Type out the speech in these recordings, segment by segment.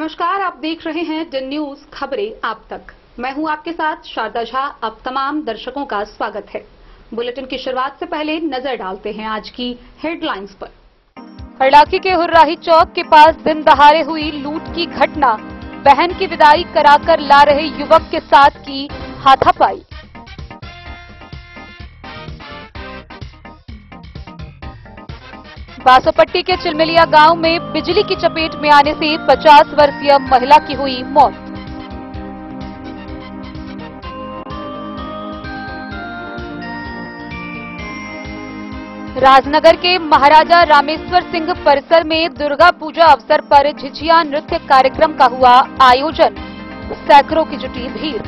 नमस्कार, आप देख रहे हैं डन न्यूज खबरें आप तक। मैं हूं आपके साथ शारदा झा। अब तमाम दर्शकों का स्वागत है। बुलेटिन की शुरुआत से पहले नजर डालते हैं आज की हेडलाइंस पर। हरलाखी के हुर्राही चौक के पास दिन दहाड़े हुई लूट की घटना। बहन की विदाई कराकर ला रहे युवक के साथ की हाथापाई। बासोपट्टी के चिलमिलिया गांव में बिजली की चपेट में आने से 50 वर्षीय महिला की हुई मौत। राजनगर के महाराजा रामेश्वर सिंह परिसर में दुर्गा पूजा अवसर पर झिझिया नृत्य कार्यक्रम का हुआ आयोजन। सैकड़ों की जुटी भीड़।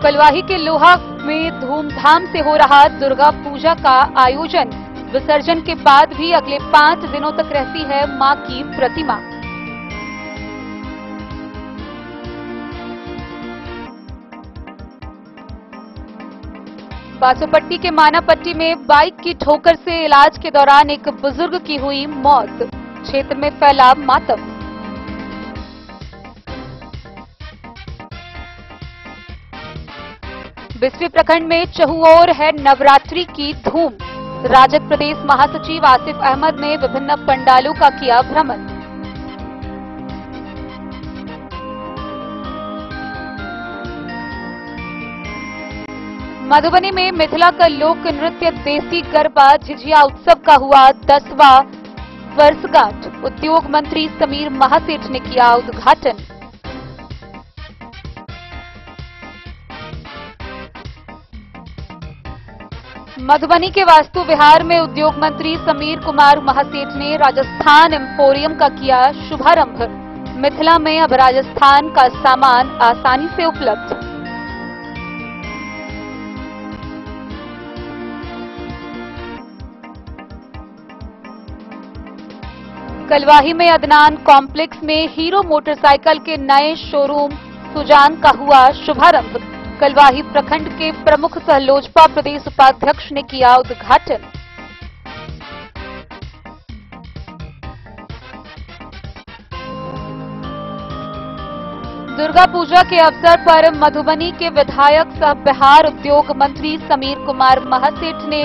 कलवाही के लोहा में धूमधाम से हो रहा दुर्गा पूजा का आयोजन। विसर्जन के बाद भी अगले 5 दिनों तक रहती है मां की प्रतिमा। बासोपट्टी के मानापट्टी में बाइक की ठोकर से इलाज के दौरान एक बुजुर्ग की हुई मौत। क्षेत्र में फैला मातम। बिस्वी प्रखंड में चहुओर है नवरात्रि की धूम। राजद प्रदेश महासचिव आसिफ अहमद ने विभिन्न पंडालों का किया भ्रमण। मधुबनी में मिथिला का लोक नृत्य देसी गरबा झिझिया उत्सव का हुआ 10वां वर्षगांठ। उद्योग मंत्री समीर महासेठ ने किया उद्घाटन। मधुबनी के वास्तु विहार में उद्योग मंत्री समीर कुमार महासेठ ने राजस्थान एम्पोरियम का किया शुभारंभ। मिथिला में अब राजस्थान का सामान आसानी से उपलब्ध। कलवाही में अदनान कॉम्प्लेक्स में हीरो मोटरसाइकिल के नए शोरूम सुजान का हुआ शुभारंभ। कलवाही प्रखंड के प्रमुख सह लोजपा प्रदेश उपाध्यक्ष ने किया उद्घाटन। दुर्गा पूजा के अवसर पर मधुबनी के विधायक सह बिहार उद्योग मंत्री समीर कुमार महासेठ ने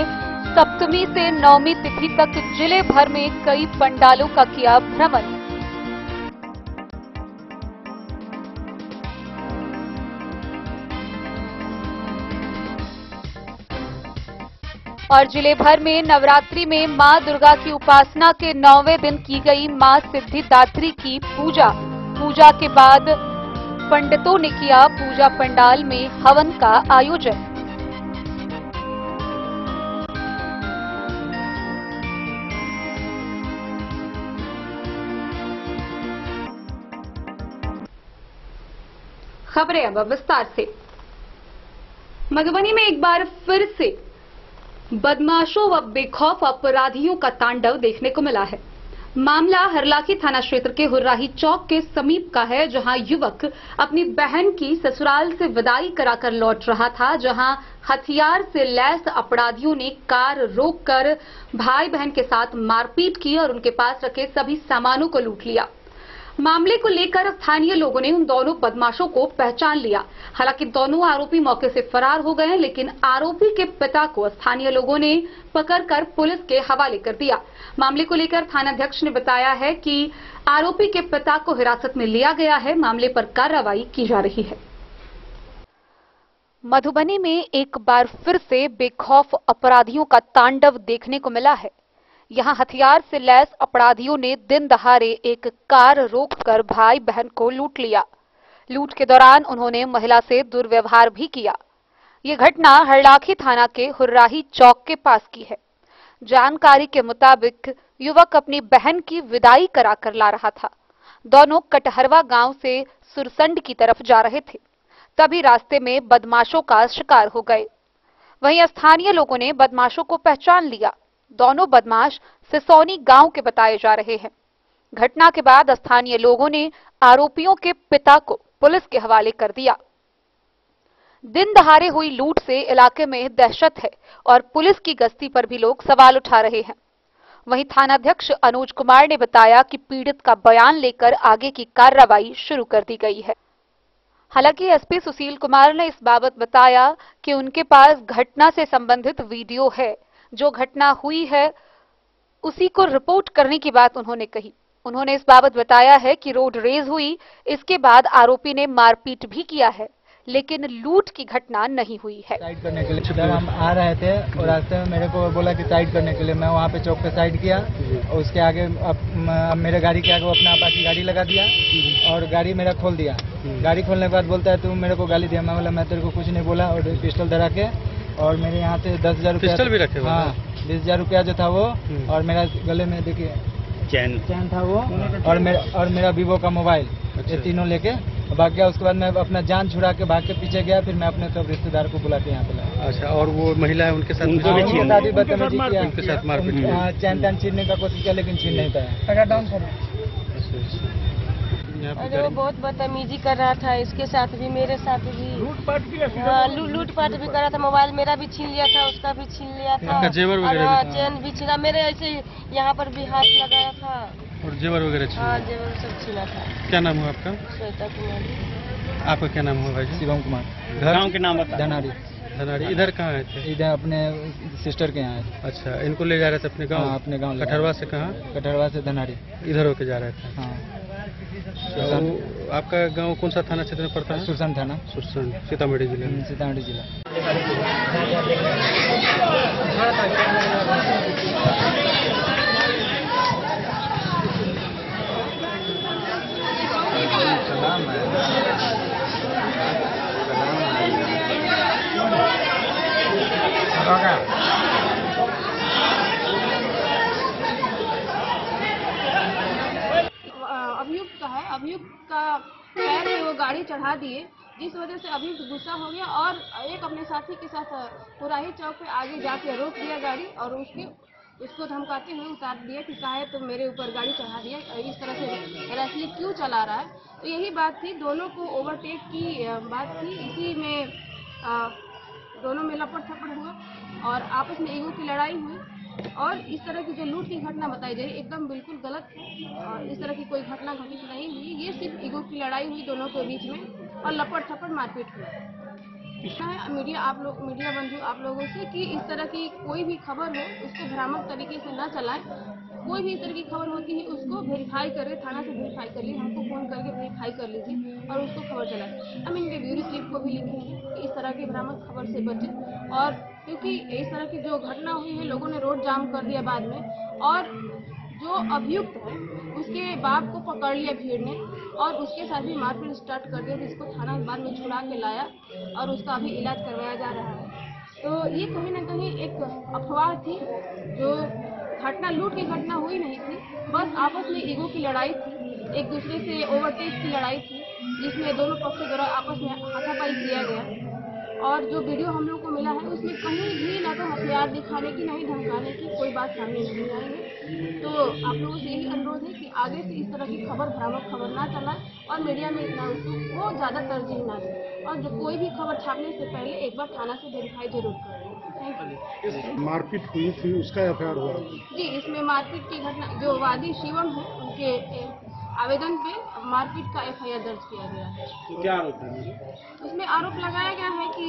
सप्तमी से नवमी तिथि तक जिले भर में कई पंडालों का किया भ्रमण। और जिले भर में नवरात्रि में मां दुर्गा की उपासना के 9वें दिन की गई मां सिद्धिदात्री की पूजा। पूजा के बाद पंडितों ने किया पूजा पंडाल में हवन का आयोजन। खबरें अब विस्तार से। मधुबनी में एक बार फिर से बदमाशों व बेखौफ अपराधियों का तांडव देखने को मिला है। मामला हरलाखी थाना क्षेत्र के हुर्राही चौक के समीप का है, जहां युवक अपनी बहन की ससुराल से विदाई कराकर लौट रहा था, जहां हथियार से लैस अपराधियों ने कार रोककर भाई बहन के साथ मारपीट की और उनके पास रखे सभी सामानों को लूट लिया। मामले को लेकर स्थानीय लोगों ने उन दोनों बदमाशों को पहचान लिया। हालांकि दोनों आरोपी मौके से फरार हो गए, लेकिन आरोपी के पिता को स्थानीय लोगों ने पकड़कर पुलिस के हवाले कर दिया। मामले को लेकर थानाध्यक्ष ने बताया है कि आरोपी के पिता को हिरासत में लिया गया है। मामले पर कार्रवाई की जा रही है। मधुबनी में एक बार फिर से बेखौफ अपराधियों का तांडव देखने को मिला है। यहां हथियार से लैस अपराधियों ने दिन दहाड़े एक कार रोककर भाई बहन को लूट लिया। लूट के दौरान उन्होंने महिला से दुर्व्यवहार भी किया। ये घटना हरलाखी थाना के हुर्राही चौक के पास की है। जानकारी के मुताबिक युवक अपनी बहन की विदाई कराकर ला रहा था। दोनों कटहरवा गांव से सुरसंड की तरफ जा रहे थे, तभी रास्ते में बदमाशों का शिकार हो गए। वहीं स्थानीय लोगों ने बदमाशों को पहचान लिया। दोनों बदमाश सिसौनी गांव के बताए जा रहे हैं। घटना के बाद स्थानीय लोगों ने आरोपियों के पिता को पुलिस के हवाले कर दिया। दिन दहाड़े हुई लूट से इलाके में दहशत है और पुलिस की गश्ती पर भी लोग सवाल उठा रहे हैं। वहीं थानाध्यक्ष अनुज कुमार ने बताया कि पीड़ित का बयान लेकर आगे की कार्रवाई शुरू कर दी गई है। हालांकि एसपी सुशील कुमार ने इस बाबत बताया कि उनके पास घटना से संबंधित वीडियो है। जो घटना हुई है उसी को रिपोर्ट करने की बात उन्होंने कही। उन्होंने इस बाबत बताया है कि रोड रेज हुई, इसके बाद आरोपी ने मारपीट भी किया है, लेकिन लूट की घटना नहीं हुई है। साइड करने के लिए जब हम आ रहे थे और रास्ते में मेरे को बोला कि साइड करने के लिए, मैं वहाँ पे चौक पे साइड किया और उसके आगे अब मेरे गाड़ी के आगे वो अपना अपाची गाड़ी लगा दिया और गाड़ी मेरा खोल दिया। गाड़ी खोलने के बाद बोलता है तू मेरे को गाली दिया। मैं बोला मैं तेरे को कुछ नहीं बोला और पिस्टल धरा के और मेरे यहाँ से 10,000 रुपया पिस्टल भी रखे हुए? हाँ, 20,000 रुपया जो था वो और मेरा गले में देखिए चैन था वो और मेरा वीवो का मोबाइल, ये तीनों लेके भाग गया। उसके बाद मैं अपना जान छुड़ा के भाग के पीछे गया। फिर मैं अपने सब रिश्तेदार को बुला के यहाँ पे लाया। अच्छा, और वो महिला है उनके साथ भी बदतमीजी किया, उनके साथ मारपीट, चैन छीनने का कोशिश किया लेकिन छीन नहीं पाया। अरे वो बहुत बदतमीजी कर रहा था, इसके साथ भी मेरे साथ भी लूटपाट भी कर रहा था। मोबाइल मेरा भी छीन लिया था, उसका भी छीन लिया था, जेवर वगैरह हाँ चैन भी छीना, मेरे ऐसे यहाँ पर भी हाथ लगाया था और जेवर वगैरह। हाँ जेवर सब छीना था। क्या नाम हुआ आपका? श्वेता कुमारी। आपका क्या नाम हुआ भाई? शिवम कुमार। गाँव के नाम बता। धनारी। इधर कहाँ आए थे? इधर अपने सिस्टर के यहाँ। अच्छा, इनको ले जा रहे थे अपने गाँव? हाँ, अपने गाँव। कठरवा से कहाँ? कठरवा से धनारी। इधर होके जा रहे थे? हाँ। तो आपका गांव कौन सा थाना क्षेत्र में पड़ता है? सुरसन थाना, सुरसन, सीतामढ़ी जिले में। सीतामढ़ी जिला। अभियुक्त का पैर में वो गाड़ी चढ़ा दिए, जिस वजह से अभियुक्त गुस्सा हो गया और एक अपने साथी के साथ पुराही चौक पे आगे जाके रोक दिया गाड़ी और उसको धमकाते हुए उतार दिया कि काहे तुम मेरे ऊपर गाड़ी चढ़ा दिया, इस तरह से रैसली क्यों चला रहा है। तो यही बात थी, दोनों को ओवरटेक की बात थी। इसी में दोनों में लपट थपड़ हुआ और आपस में ईगो की लड़ाई हुई और इस तरह की जो लूट की घटना बताई जा रही है एकदम बिल्कुल गलत है और इस तरह की कोई घटना घटित नहीं हुई। ये सिर्फ ईगो की लड़ाई हुई दोनों के बीच में और लपट थपड़ मारपीट हुई। है मीडिया बंधु आप लोगों से कि इस तरह की कोई भी खबर हो उसको भ्रामक तरीके से न चलाएं। कोई भी इस तरह की खबर होती है उसको वेरीफाई करें, थाना से वेरीफाई कर लीजिए, हमको फोन करके वेरीफाई कर लीजिए और उसको खबर चलाएं। हम इनके ब्यूरो चीफ को भी लिखेंगे कि इस तरह की भ्रामक खबर से बचें और क्योंकि इस तरह की जो घटना हुई है लोगों ने रोड जाम कर दिया बाद में और जो अभियुक्त है उसके बाप को पकड़ लिया भीड़ ने और उसके साथ भी मारपीट स्टार्ट कर दिया, जिसको थाना बाद में छुड़ा के लाया और उसका अभी इलाज करवाया जा रहा है। तो ये कहीं ना कहीं एक अफवाह थी, जो घटना लूट की घटना हुई नहीं थी, बस आपस में ईगो की लड़ाई थी, एक दूसरे से ओवरटेक की लड़ाई थी जिसमें दोनों पक्षों द्वारा आपस में हाथापाई किया गया। और जो वीडियो हम लोग को मिला है उसमें कहीं भी ना तो हथियार दिखाने की, ना ही धमकाने की कोई बात सामने नहीं आई है। तो आप लोगों से यही अनुरोध है कि आगे से इस तरह की खबर, भ्रामक खबर ना चलाएं और मीडिया में इतना वो ज़्यादा तरजीह ना दें और जो कोई भी खबर छापने से पहले एक बार थाना से वेरीफाई जरूर करें। Thank you. मारपीट हुई थी, उसका एफआईआर हुआ जी, इसमें मारपीट की घटना, जो वादी शिवम है उनके आवेदन पे मारपीट का एफआईआर दर्ज किया गया है। क्या आरोप है? उसमें आरोप लगाया गया है कि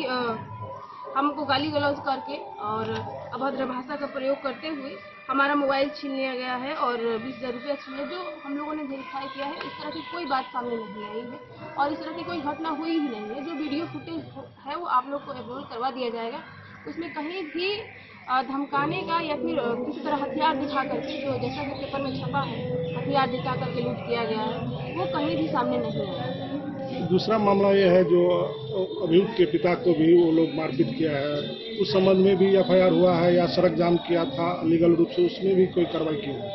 हमको गाली गलौज करके और अभद्र भाषा का प्रयोग करते हुए हमारा मोबाइल छीन लिया गया है और 20,000 रुपया छीने, जो हम लोगों ने वेरीफाई किया है। इस तरह की कोई बात सामने नहीं आई है और इस तरह की कोई घटना हुई ही नहीं है। जो वीडियो फुटेज है वो आप लोग को अपलोड करवा दिया जाएगा। उसमें कहीं भी धमकाने का या फिर किसी तरह हथियार दिखा करके, जो जैसा कि पेपर में छपा है हथियार दिखा करके लूट किया गया है, वो कहीं भी सामने नहीं आया। दूसरा मामला ये है जो अभियुक्त के पिता को भी वो लोग मारपीट किया है, उस संबंध में भी एफआईआर हुआ है या सड़क जाम किया था लीगल रूप से, उसमें भी कोई कार्रवाई की है?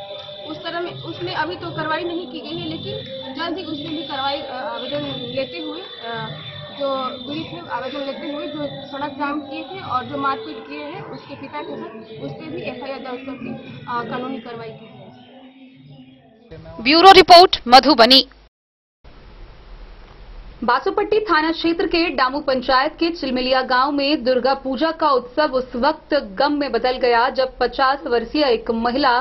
उस तरह में उसमें अभी तो कार्रवाई नहीं की गई है, लेकिन जल्द ही उसमें भी कार्रवाई आवेदन लेते हुए जो पीड़ित है आवेदन लेते हुए जो सड़क जाम किए थे और जो मारपीट किए हैं उसके पिता के साथ उस पर भी एफआईआर दर्ज करके कानूनी कार्रवाई की है। Bureau report Madhubani. बासोपट्टी थाना क्षेत्र के डामू पंचायत के चिलमिलिया गांव में दुर्गा पूजा का उत्सव उस वक्त गम में बदल गया जब 50 वर्षीय एक महिला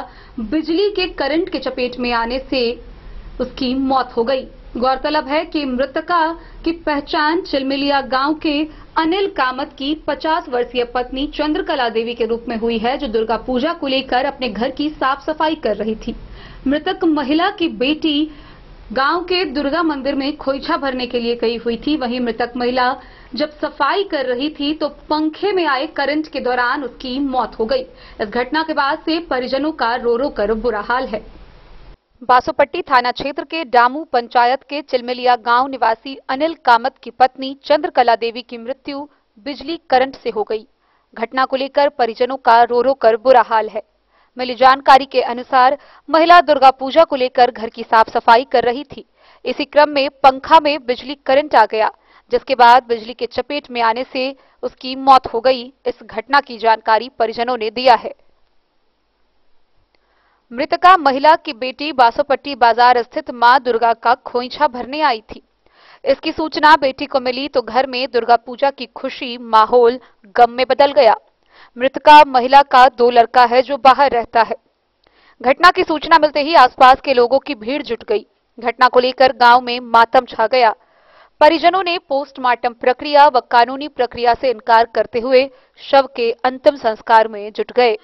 बिजली के करंट के चपेट में आने से उसकी मौत हो गई। गौरतलब है कि मृतका की पहचान चिलमिलिया गांव के अनिल कामत की 50 वर्षीय पत्नी चंद्रकला देवी के रूप में हुई है, जो दुर्गा पूजा को लेकर अपने घर की साफ सफाई कर रही थी। मृतक महिला की बेटी गांव के दुर्गा मंदिर में खोइछा भरने के लिए गई हुई थी। वहीं मृतक महिला जब सफाई कर रही थी तो पंखे में आए करंट के दौरान उसकी मौत हो गई। इस घटना के बाद से परिजनों का रो रो कर बुरा हाल है। बासोपट्टी थाना क्षेत्र के डामू पंचायत के चिलमिलिया गांव निवासी अनिल कामत की पत्नी चंद्रकला देवी की मृत्यु बिजली करंट से हो गई। घटना को लेकर परिजनों का रो रो कर बुरा हाल है। मिली जानकारी के अनुसार महिला दुर्गा पूजा को लेकर घर की साफ सफाई कर रही थी। इसी क्रम में पंखा में बिजली करंट आ गया, जिसके बाद बिजली के चपेट में आने से उसकी मौत हो गई। इस घटना की जानकारी परिजनों ने दिया है। मृतका महिला की बेटी बासोपट्टी बाजार स्थित मां दुर्गा का खोइछा भरने आई थी। इसकी सूचना बेटी को मिली तो घर में दुर्गा पूजा की खुशी माहौल गम में बदल गया। मृतका महिला का 2 लड़का है जो बाहर रहता है। घटना की सूचना मिलते ही आसपास के लोगों की भीड़ जुट गई। घटना को लेकर गांव में मातम छा गया। परिजनों ने पोस्टमार्टम प्रक्रिया व कानूनी प्रक्रिया से इनकार करते हुए शव के अंतिम संस्कार में जुट गए।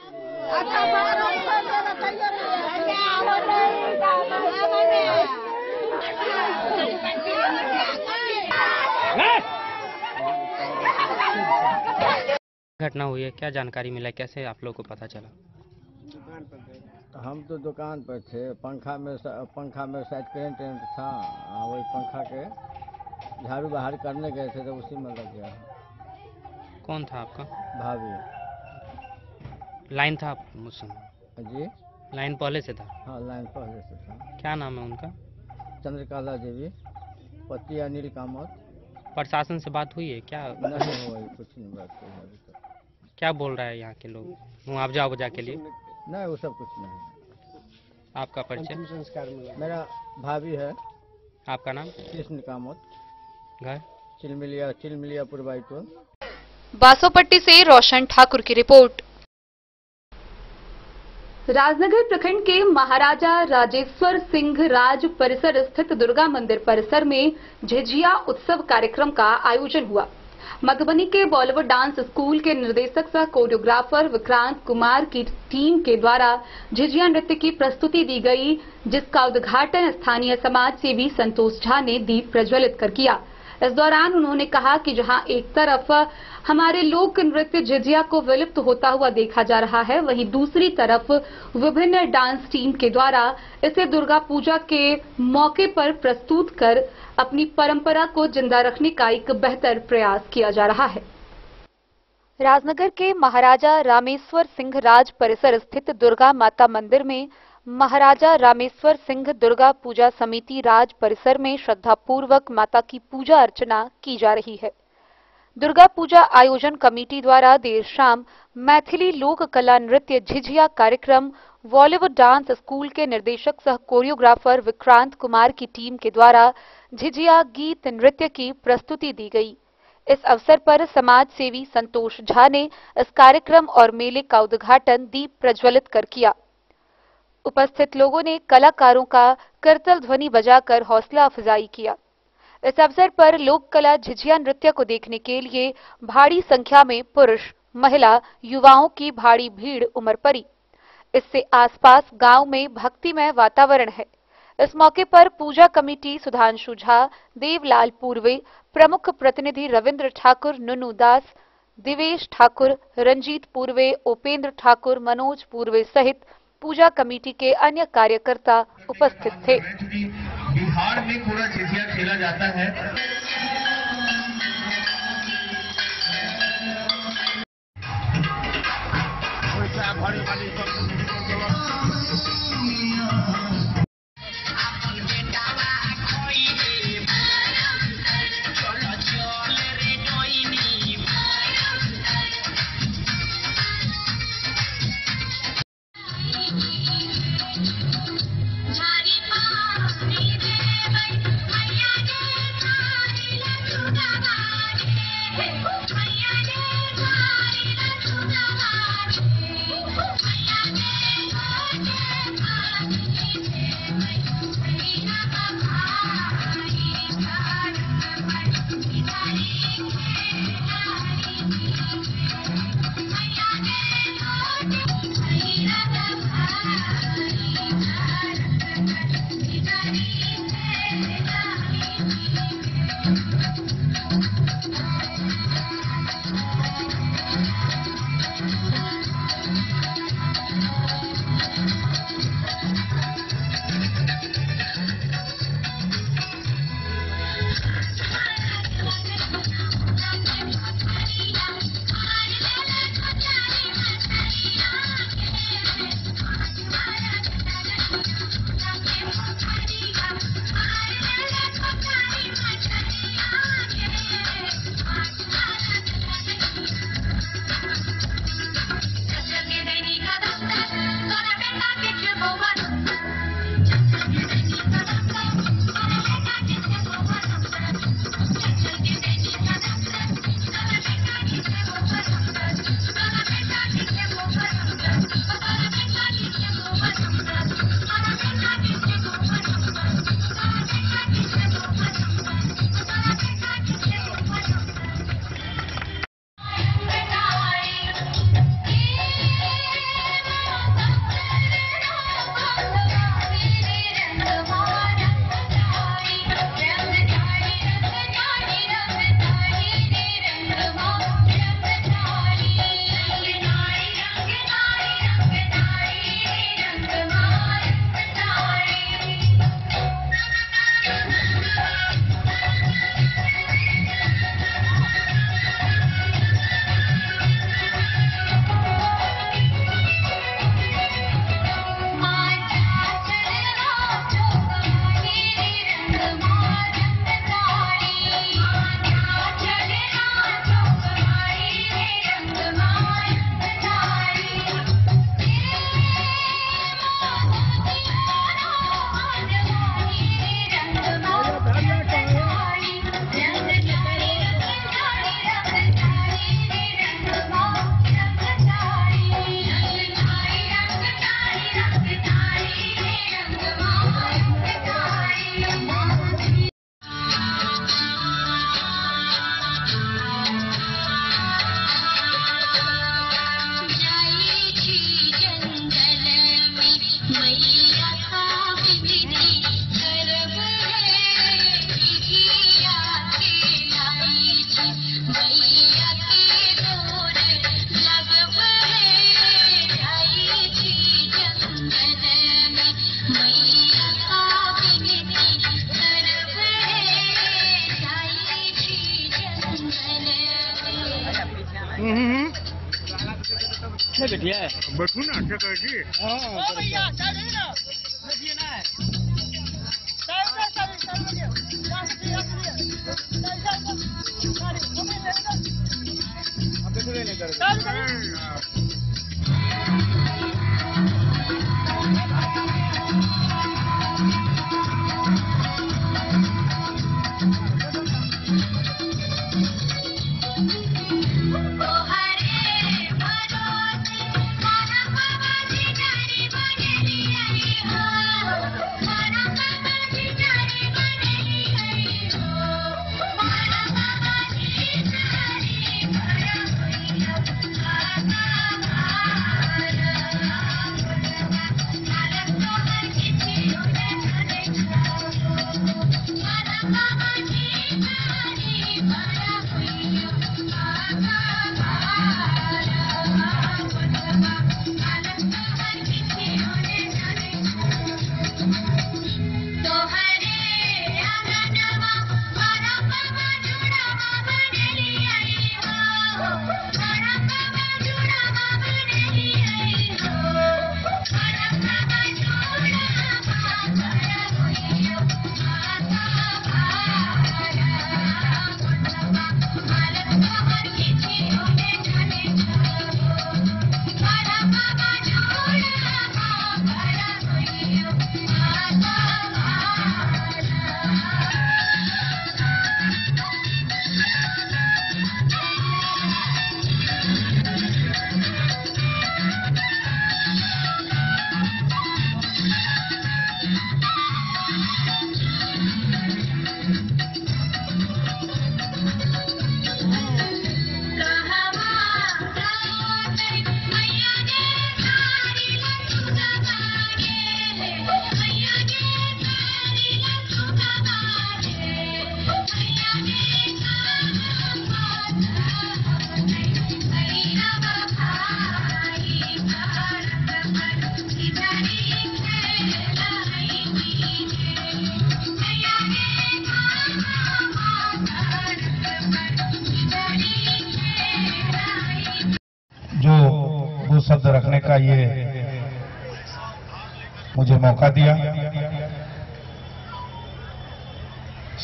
घटना हुई है, क्या जानकारी मिला, कैसे आप लोग को पता चला? हम तो दुकान पर थे, पंखा में शायद करंट था। वही पंखा के झाड़ू बाहर करने गए थे तो उसी में लग गया। कौन था आपका? भाभी। लाइन था मुझसे? जी, लाइन पहले से था? हाँ, लाइन पहले से था। क्या नाम है उनका? चंद्रकला देवी, पति अनिल कामत। प्रशासन से बात हुई है क्या? नहीं हुई, कुछ नहीं बात हुई अभी तक। क्या बोल रहा है यहाँ के लोग मुआवजा वुआवजा के लिए? नहीं, वो सब कुछ नहीं। आपका परिचय? मेरा भाभी है। आपका नाम? कृष्ण कामत। घर? चिलमिलिया पूर्वाई टोल। बासोपट्टी से रोशन ठाकुर की रिपोर्ट। राजनगर प्रखंड के महाराजा राजेश्वर सिंह राज परिसर स्थित दुर्गा मंदिर परिसर में झिझिया उत्सव कार्यक्रम का आयोजन हुआ। मधुबनी के बॉलीवुड डांस स्कूल के निर्देशक सह कोरियोग्राफर विक्रांत कुमार की टीम के द्वारा झिझिया नृत्य की प्रस्तुति दी गई, जिसका उद्घाटन स्थानीय समाज सेवी संतोष झा ने दीप प्रज्वलित कर किया। इस दौरान उन्होंने कहा कि जहां एक तरफ हमारे लोक नृत्य झिझिया को विलुप्त होता हुआ देखा जा रहा है, वहीं दूसरी तरफ विभिन्न डांस टीम के द्वारा इसे दुर्गा पूजा के मौके पर प्रस्तुत कर अपनी परंपरा को जिंदा रखने का एक बेहतर प्रयास किया जा रहा है। राजनगर के महाराजा रामेश्वर सिंह राज परिसर स्थित दुर्गा माता मंदिर में महाराजा रामेश्वर सिंह दुर्गा पूजा समिति राज परिसर में श्रद्धापूर्वक माता की पूजा अर्चना की जा रही है। दुर्गा पूजा आयोजन कमेटी द्वारा देर शाम मैथिली लोक कला नृत्य झिझिया कार्यक्रम बॉलीवुड डांस स्कूल के निर्देशक सह कोरियोग्राफर विक्रांत कुमार की टीम के द्वारा झिझिया गीत नृत्य की प्रस्तुति दी गई। इस अवसर पर समाज सेवी संतोष झा ने इस कार्यक्रम और मेले का उद्घाटन दीप प्रज्वलित कर किया। उपस्थित लोगों ने कलाकारों का करतल ध्वनि बजाकर हौसला अफजाई किया। इस अवसर पर लोक कला झिझिया नृत्य को देखने के लिए भारी संख्या में पुरुष, महिला, युवाओं की भारी भीड़ उमड़ पड़ी। इससे आसपास गांव में भक्तिमय वातावरण है। इस मौके पर पूजा कमेटी सुधांशु झा, देवलाल पूर्वे, प्रमुख प्रतिनिधि रविंद्र ठाकुर, नुनू दास, दिवेश ठाकुर, रंजीत पूर्वे, उपेंद्र ठाकुर, मनोज पूर्वे सहित पूजा कमेटी के अन्य कार्यकर्ता उपस्थित थे। बिहार में पूरा झिझिया खेला जाता है। बैठिए बैठू ना क्या करेगी। जो दो शब्द रखने का ये मुझे मौका दिया।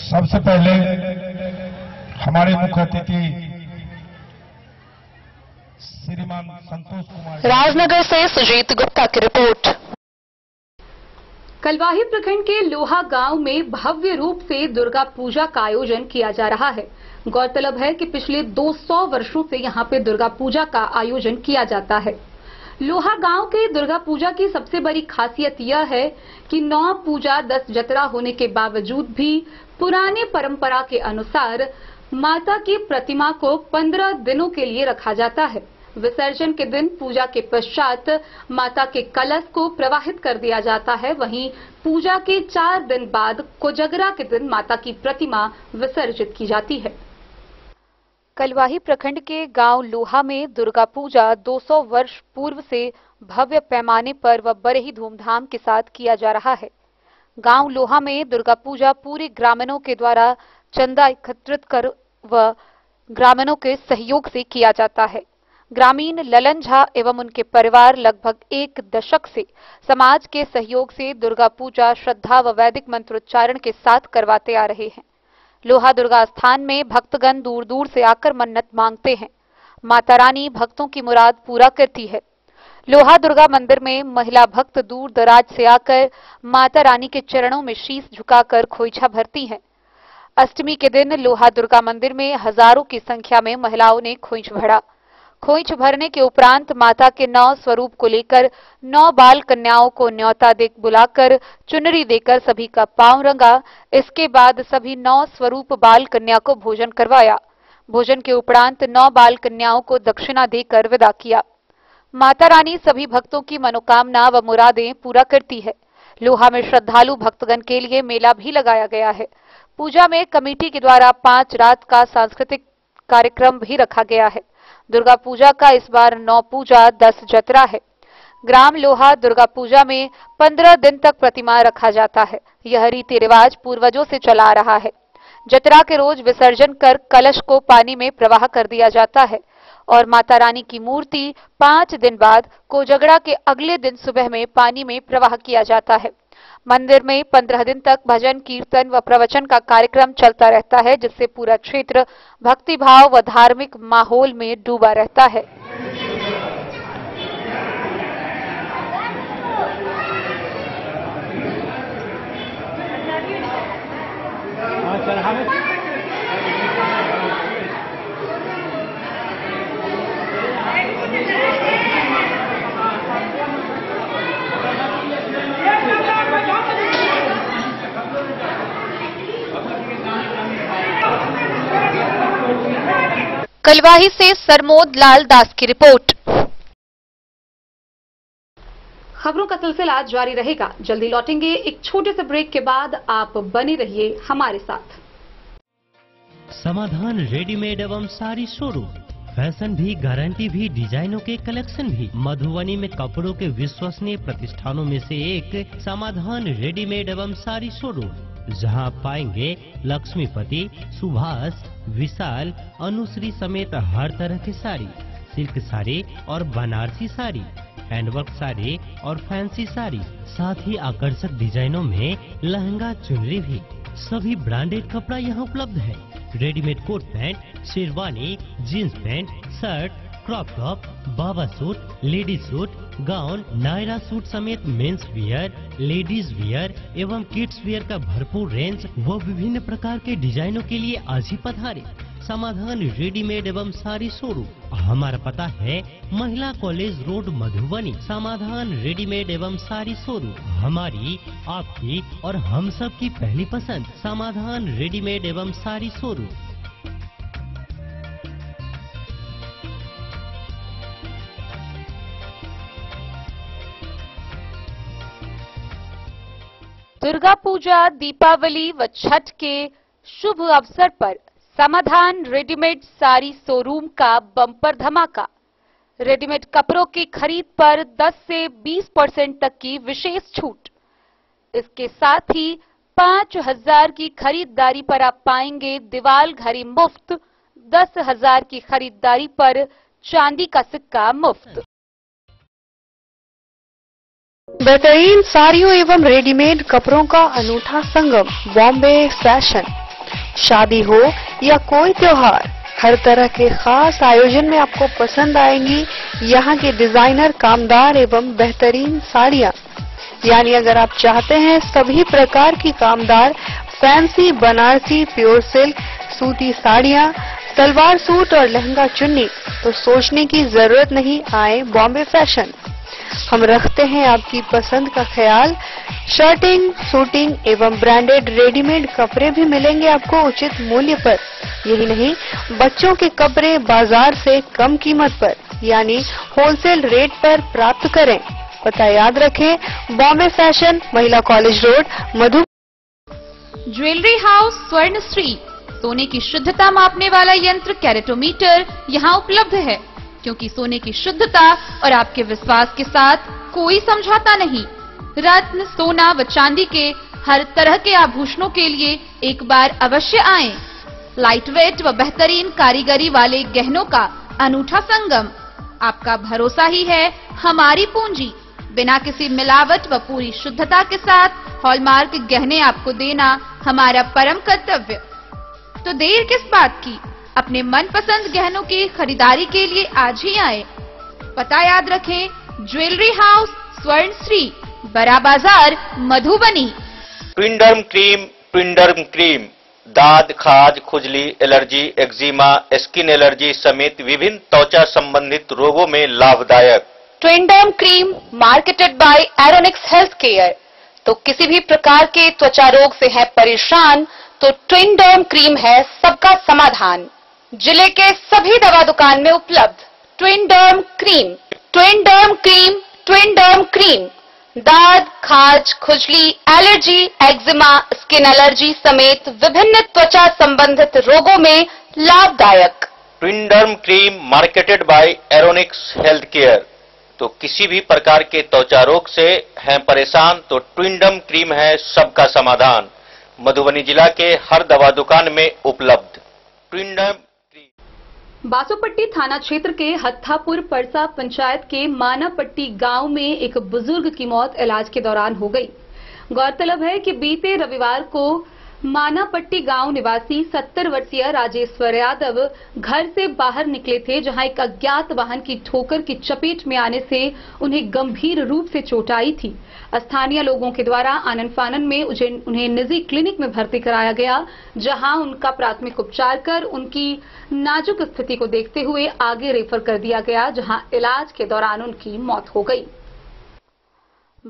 सबसे पहले हमारे मुख्य अतिथि श्रीमान संतोष कुमार, राजनगर से सुजीत गुप्ता की रिपोर्ट। कलवाही प्रखंड के लोहा गांव में भव्य रूप से दुर्गा पूजा का आयोजन किया जा रहा है। गौरतलब है कि पिछले 200 वर्षों से यहां पे दुर्गा पूजा का आयोजन किया जाता है। लोहा गांव के दुर्गा पूजा की सबसे बड़ी खासियत यह है कि 9 पूजा 10 जतरा होने के बावजूद भी पुराने परंपरा के अनुसार माता की प्रतिमा को 15 दिनों के लिए रखा जाता है। विसर्जन के दिन पूजा के पश्चात माता के कलश को प्रवाहित कर दिया जाता है। वहीं पूजा के 4 दिन बाद कोजगरा के दिन माता की प्रतिमा विसर्जित की जाती है। कलवाही प्रखंड के गांव लोहा में दुर्गा पूजा 200 वर्ष पूर्व से भव्य पैमाने पर व बड़े ही धूमधाम के साथ किया जा रहा है। गांव लोहा में दुर्गा पूजा पूरे ग्रामीणों के द्वारा चंदा एकत्रित कर व ग्रामीणों के सहयोग से किया जाता है। ग्रामीण ललन झा एवं उनके परिवार लगभग 1 दशक से समाज के सहयोग से दुर्गा पूजा श्रद्धा व वैदिक मंत्रोच्चारण के साथ करवाते आ रहे हैं। लोहा दुर्गा स्थान में भक्तगण दूर दूर से आकर मन्नत मांगते हैं। माता रानी भक्तों की मुराद पूरा करती है। लोहा दुर्गा मंदिर में महिला भक्त दूर दराज से आकर माता रानी के चरणों में शीश झुकाकर खोइछा भरती हैं। अष्टमी के दिन लोहा दुर्गा मंदिर में हजारों की संख्या में महिलाओं ने खोइछ भरा। खोइछ भरने के उपरांत माता के 9 स्वरूप को लेकर 9 बाल कन्याओं को न्योता दे बुलाकर चुनरी देकर सभी का पांव रंगा। इसके बाद सभी 9 स्वरूप बाल कन्या को भोजन करवाया। भोजन के उपरांत 9 बाल कन्याओं को दक्षिणा देकर विदा किया। माता रानी सभी भक्तों की मनोकामना व मुरादें पूरा करती है। लोहा में श्रद्धालु भक्तगण के लिए मेला भी लगाया गया है। पूजा में कमेटी के द्वारा 5 रात का सांस्कृतिक कार्यक्रम भी रखा गया है। दुर्गा पूजा का इस बार 9 पूजा 10 जतरा है। ग्राम लोहा दुर्गा पूजा में 15 दिन तक प्रतिमा रखा जाता है। यह रीति रिवाज पूर्वजों से चला आ रहा है। जतरा के रोज विसर्जन कर कलश को पानी में प्रवाह कर दिया जाता है। और माता रानी की मूर्ति 5 दिन बाद कोजगड़ा के अगले दिन सुबह में पानी में प्रवाह किया जाता है। मंदिर में 15 दिन तक भजन, कीर्तन व प्रवचन का कार्यक्रम चलता रहता है, जिससे पूरा क्षेत्र भक्तिभाव व धार्मिक माहौल में डूबा रहता है। कलवाही से सरमोद लाल दास की रिपोर्ट। खबरों का सिलसिला जारी रहेगा। जल्दी लौटेंगे एक छोटे से ब्रेक के बाद। आप बने रहिए हमारे साथ। समाधान रेडीमेड एवं साड़ी शोरूम, फैशन भी, गारंटी भी, डिजाइनों के कलेक्शन भी। मधुबनी में कपड़ों के विश्वसनीय प्रतिष्ठानों में से एक समाधान रेडीमेड एवं साड़ी शोरूम, जहां आप पाएंगे लक्ष्मीपति, सुभाष, विशाल, अनुश्री समेत हर तरह की साड़ी, सिल्क साड़ी और बनारसी साड़ी, हैंडवर्क साड़ी और फैंसी साड़ी, साथ ही आकर्षक डिजाइनों में लहंगा, चुनरी भी। सभी ब्रांडेड कपड़ा यहाँ उपलब्ध है। Readymade coat pant, sherwani, jeans pant, shirt, crop top, बाबा suit, ladies suit, gown, Naira suit समेत मेंस वियर, लेडीज वियर एवं किड्स वियर का भरपूर रेंज व विभिन्न प्रकार के डिजाइनों के लिए आज ही पधारे। समाधान रेडीमेड एवं साड़ी शोरूम। हमारा पता है महिला कॉलेज रोड, मधुबनी। समाधान रेडीमेड एवं साड़ी शोरूम हमारी, आपकी और हम सब की पहली पसंद। समाधान रेडीमेड एवं साड़ी शोरूम। दुर्गा पूजा, दीपावली व छठ के शुभ अवसर पर समाधान रेडीमेड साड़ी शोरूम का बम्पर धमाका। रेडीमेड कपड़ों की खरीद पर 10 से 20% तक की विशेष छूट। इसके साथ ही 5,000 की खरीदारी पर आप पाएंगे दीवाल घड़ी मुफ्त, 10,000 की खरीदारी पर चांदी का सिक्का मुफ्त। बेहतरीन साड़ियों एवं रेडीमेड कपड़ों का अनूठा संगम, बॉम्बे फैशन। शादी हो या कोई त्योहार, हर तरह के खास आयोजन में आपको पसंद आएंगी यहाँ की डिजाइनर, कामदार एवं बेहतरीन साड़ियाँ। यानी अगर आप चाहते हैं सभी प्रकार की कामदार, फैंसी, बनारसी, प्योर सिल्क, सूती साड़ियाँ, सलवार सूट और लहंगा चुन्नी, तो सोचने की जरूरत नहीं, आए बॉम्बे फैशन। हम रखते हैं आपकी पसंद का ख्याल। शर्टिंग, सूटिंग एवं ब्रांडेड रेडीमेड कपड़े भी मिलेंगे आपको उचित मूल्य पर। यही नहीं, बच्चों के कपड़े बाजार से कम कीमत पर यानी होलसेल रेट पर प्राप्त करें। पता याद रखें, बॉम्बे फैशन, महिला कॉलेज रोड, मधु। ज्वेलरी हाउस स्वर्णश्री, सोने की शुद्धता मापने वाला यंत्र कैरेटोमीटर यहाँ उपलब्ध है, क्योंकि सोने की शुद्धता और आपके विश्वास के साथ कोई समझौता नहीं। रत्न, सोना व चांदी के हर तरह के आभूषणों के लिए एक बार अवश्य आएं। लाइट वेट व बेहतरीन कारीगरी वाले गहनों का अनूठा संगम। आपका भरोसा ही है हमारी पूंजी। बिना किसी मिलावट व पूरी शुद्धता के साथ हॉलमार्क गहने आपको देना हमारा परम कर्तव्य। तो देर किस बात की, अपने मनपसंद गहनों की खरीदारी के लिए आज ही आए। पता याद रखें, ज्वेलरी हाउस स्वर्णश्री, बड़ा बाजार, मधुबनी। ट्विंडर्म क्रीम, ट्विंडर्म क्रीम दाद, खाज, खुजली, एलर्जी, एक्जिमा, स्किन एलर्जी समेत विभिन्न त्वचा संबंधित रोगों में लाभदायक। Twinderm cream marketed by Aronix health care. तो किसी भी प्रकार के त्वचा रोग से है परेशान तो ट्विंडर्म क्रीम है सबका समाधान। जिले के सभी दवा दुकान में उपलब्ध ट्विंडर्म क्रीम। ट्विंडर्म क्रीम, ट्विंडर्म क्रीम दाद, खाज, खुजली, एलर्जी, एक्जिमा, स्किन एलर्जी समेत विभिन्न त्वचा संबंधित रोगों में लाभदायक। Twinderm cream marketed by Aronix health care. तो किसी भी प्रकार के त्वचा रोग से हैं परेशान तो ट्विंडर्म क्रीम है सबका समाधान। मधुबनी जिला के हर दवा दुकान में उपलब्ध ट्विंडर्म। बासोपट्टी थाना क्षेत्र के हत्थापुर परसा पंचायत के मानापट्टी गांव में एक बुजुर्ग की मौत इलाज के दौरान हो गई। गौरतलब है कि बीते रविवार को मानापट्टी गांव निवासी 70 वर्षीय राजेश्वर यादव घर से बाहर निकले थे, जहां एक अज्ञात वाहन की ठोकर की चपेट में आने से उन्हें गंभीर रूप से चोट आई थी। स्थानीय लोगों के द्वारा आनन फानन में उन्हें निजी क्लिनिक में भर्ती कराया गया, जहां उनका प्राथमिक उपचार कर उनकी नाजुक स्थिति को देखते हुए आगे रेफर कर दिया गया, जहां इलाज के दौरान उनकी मौत हो गई।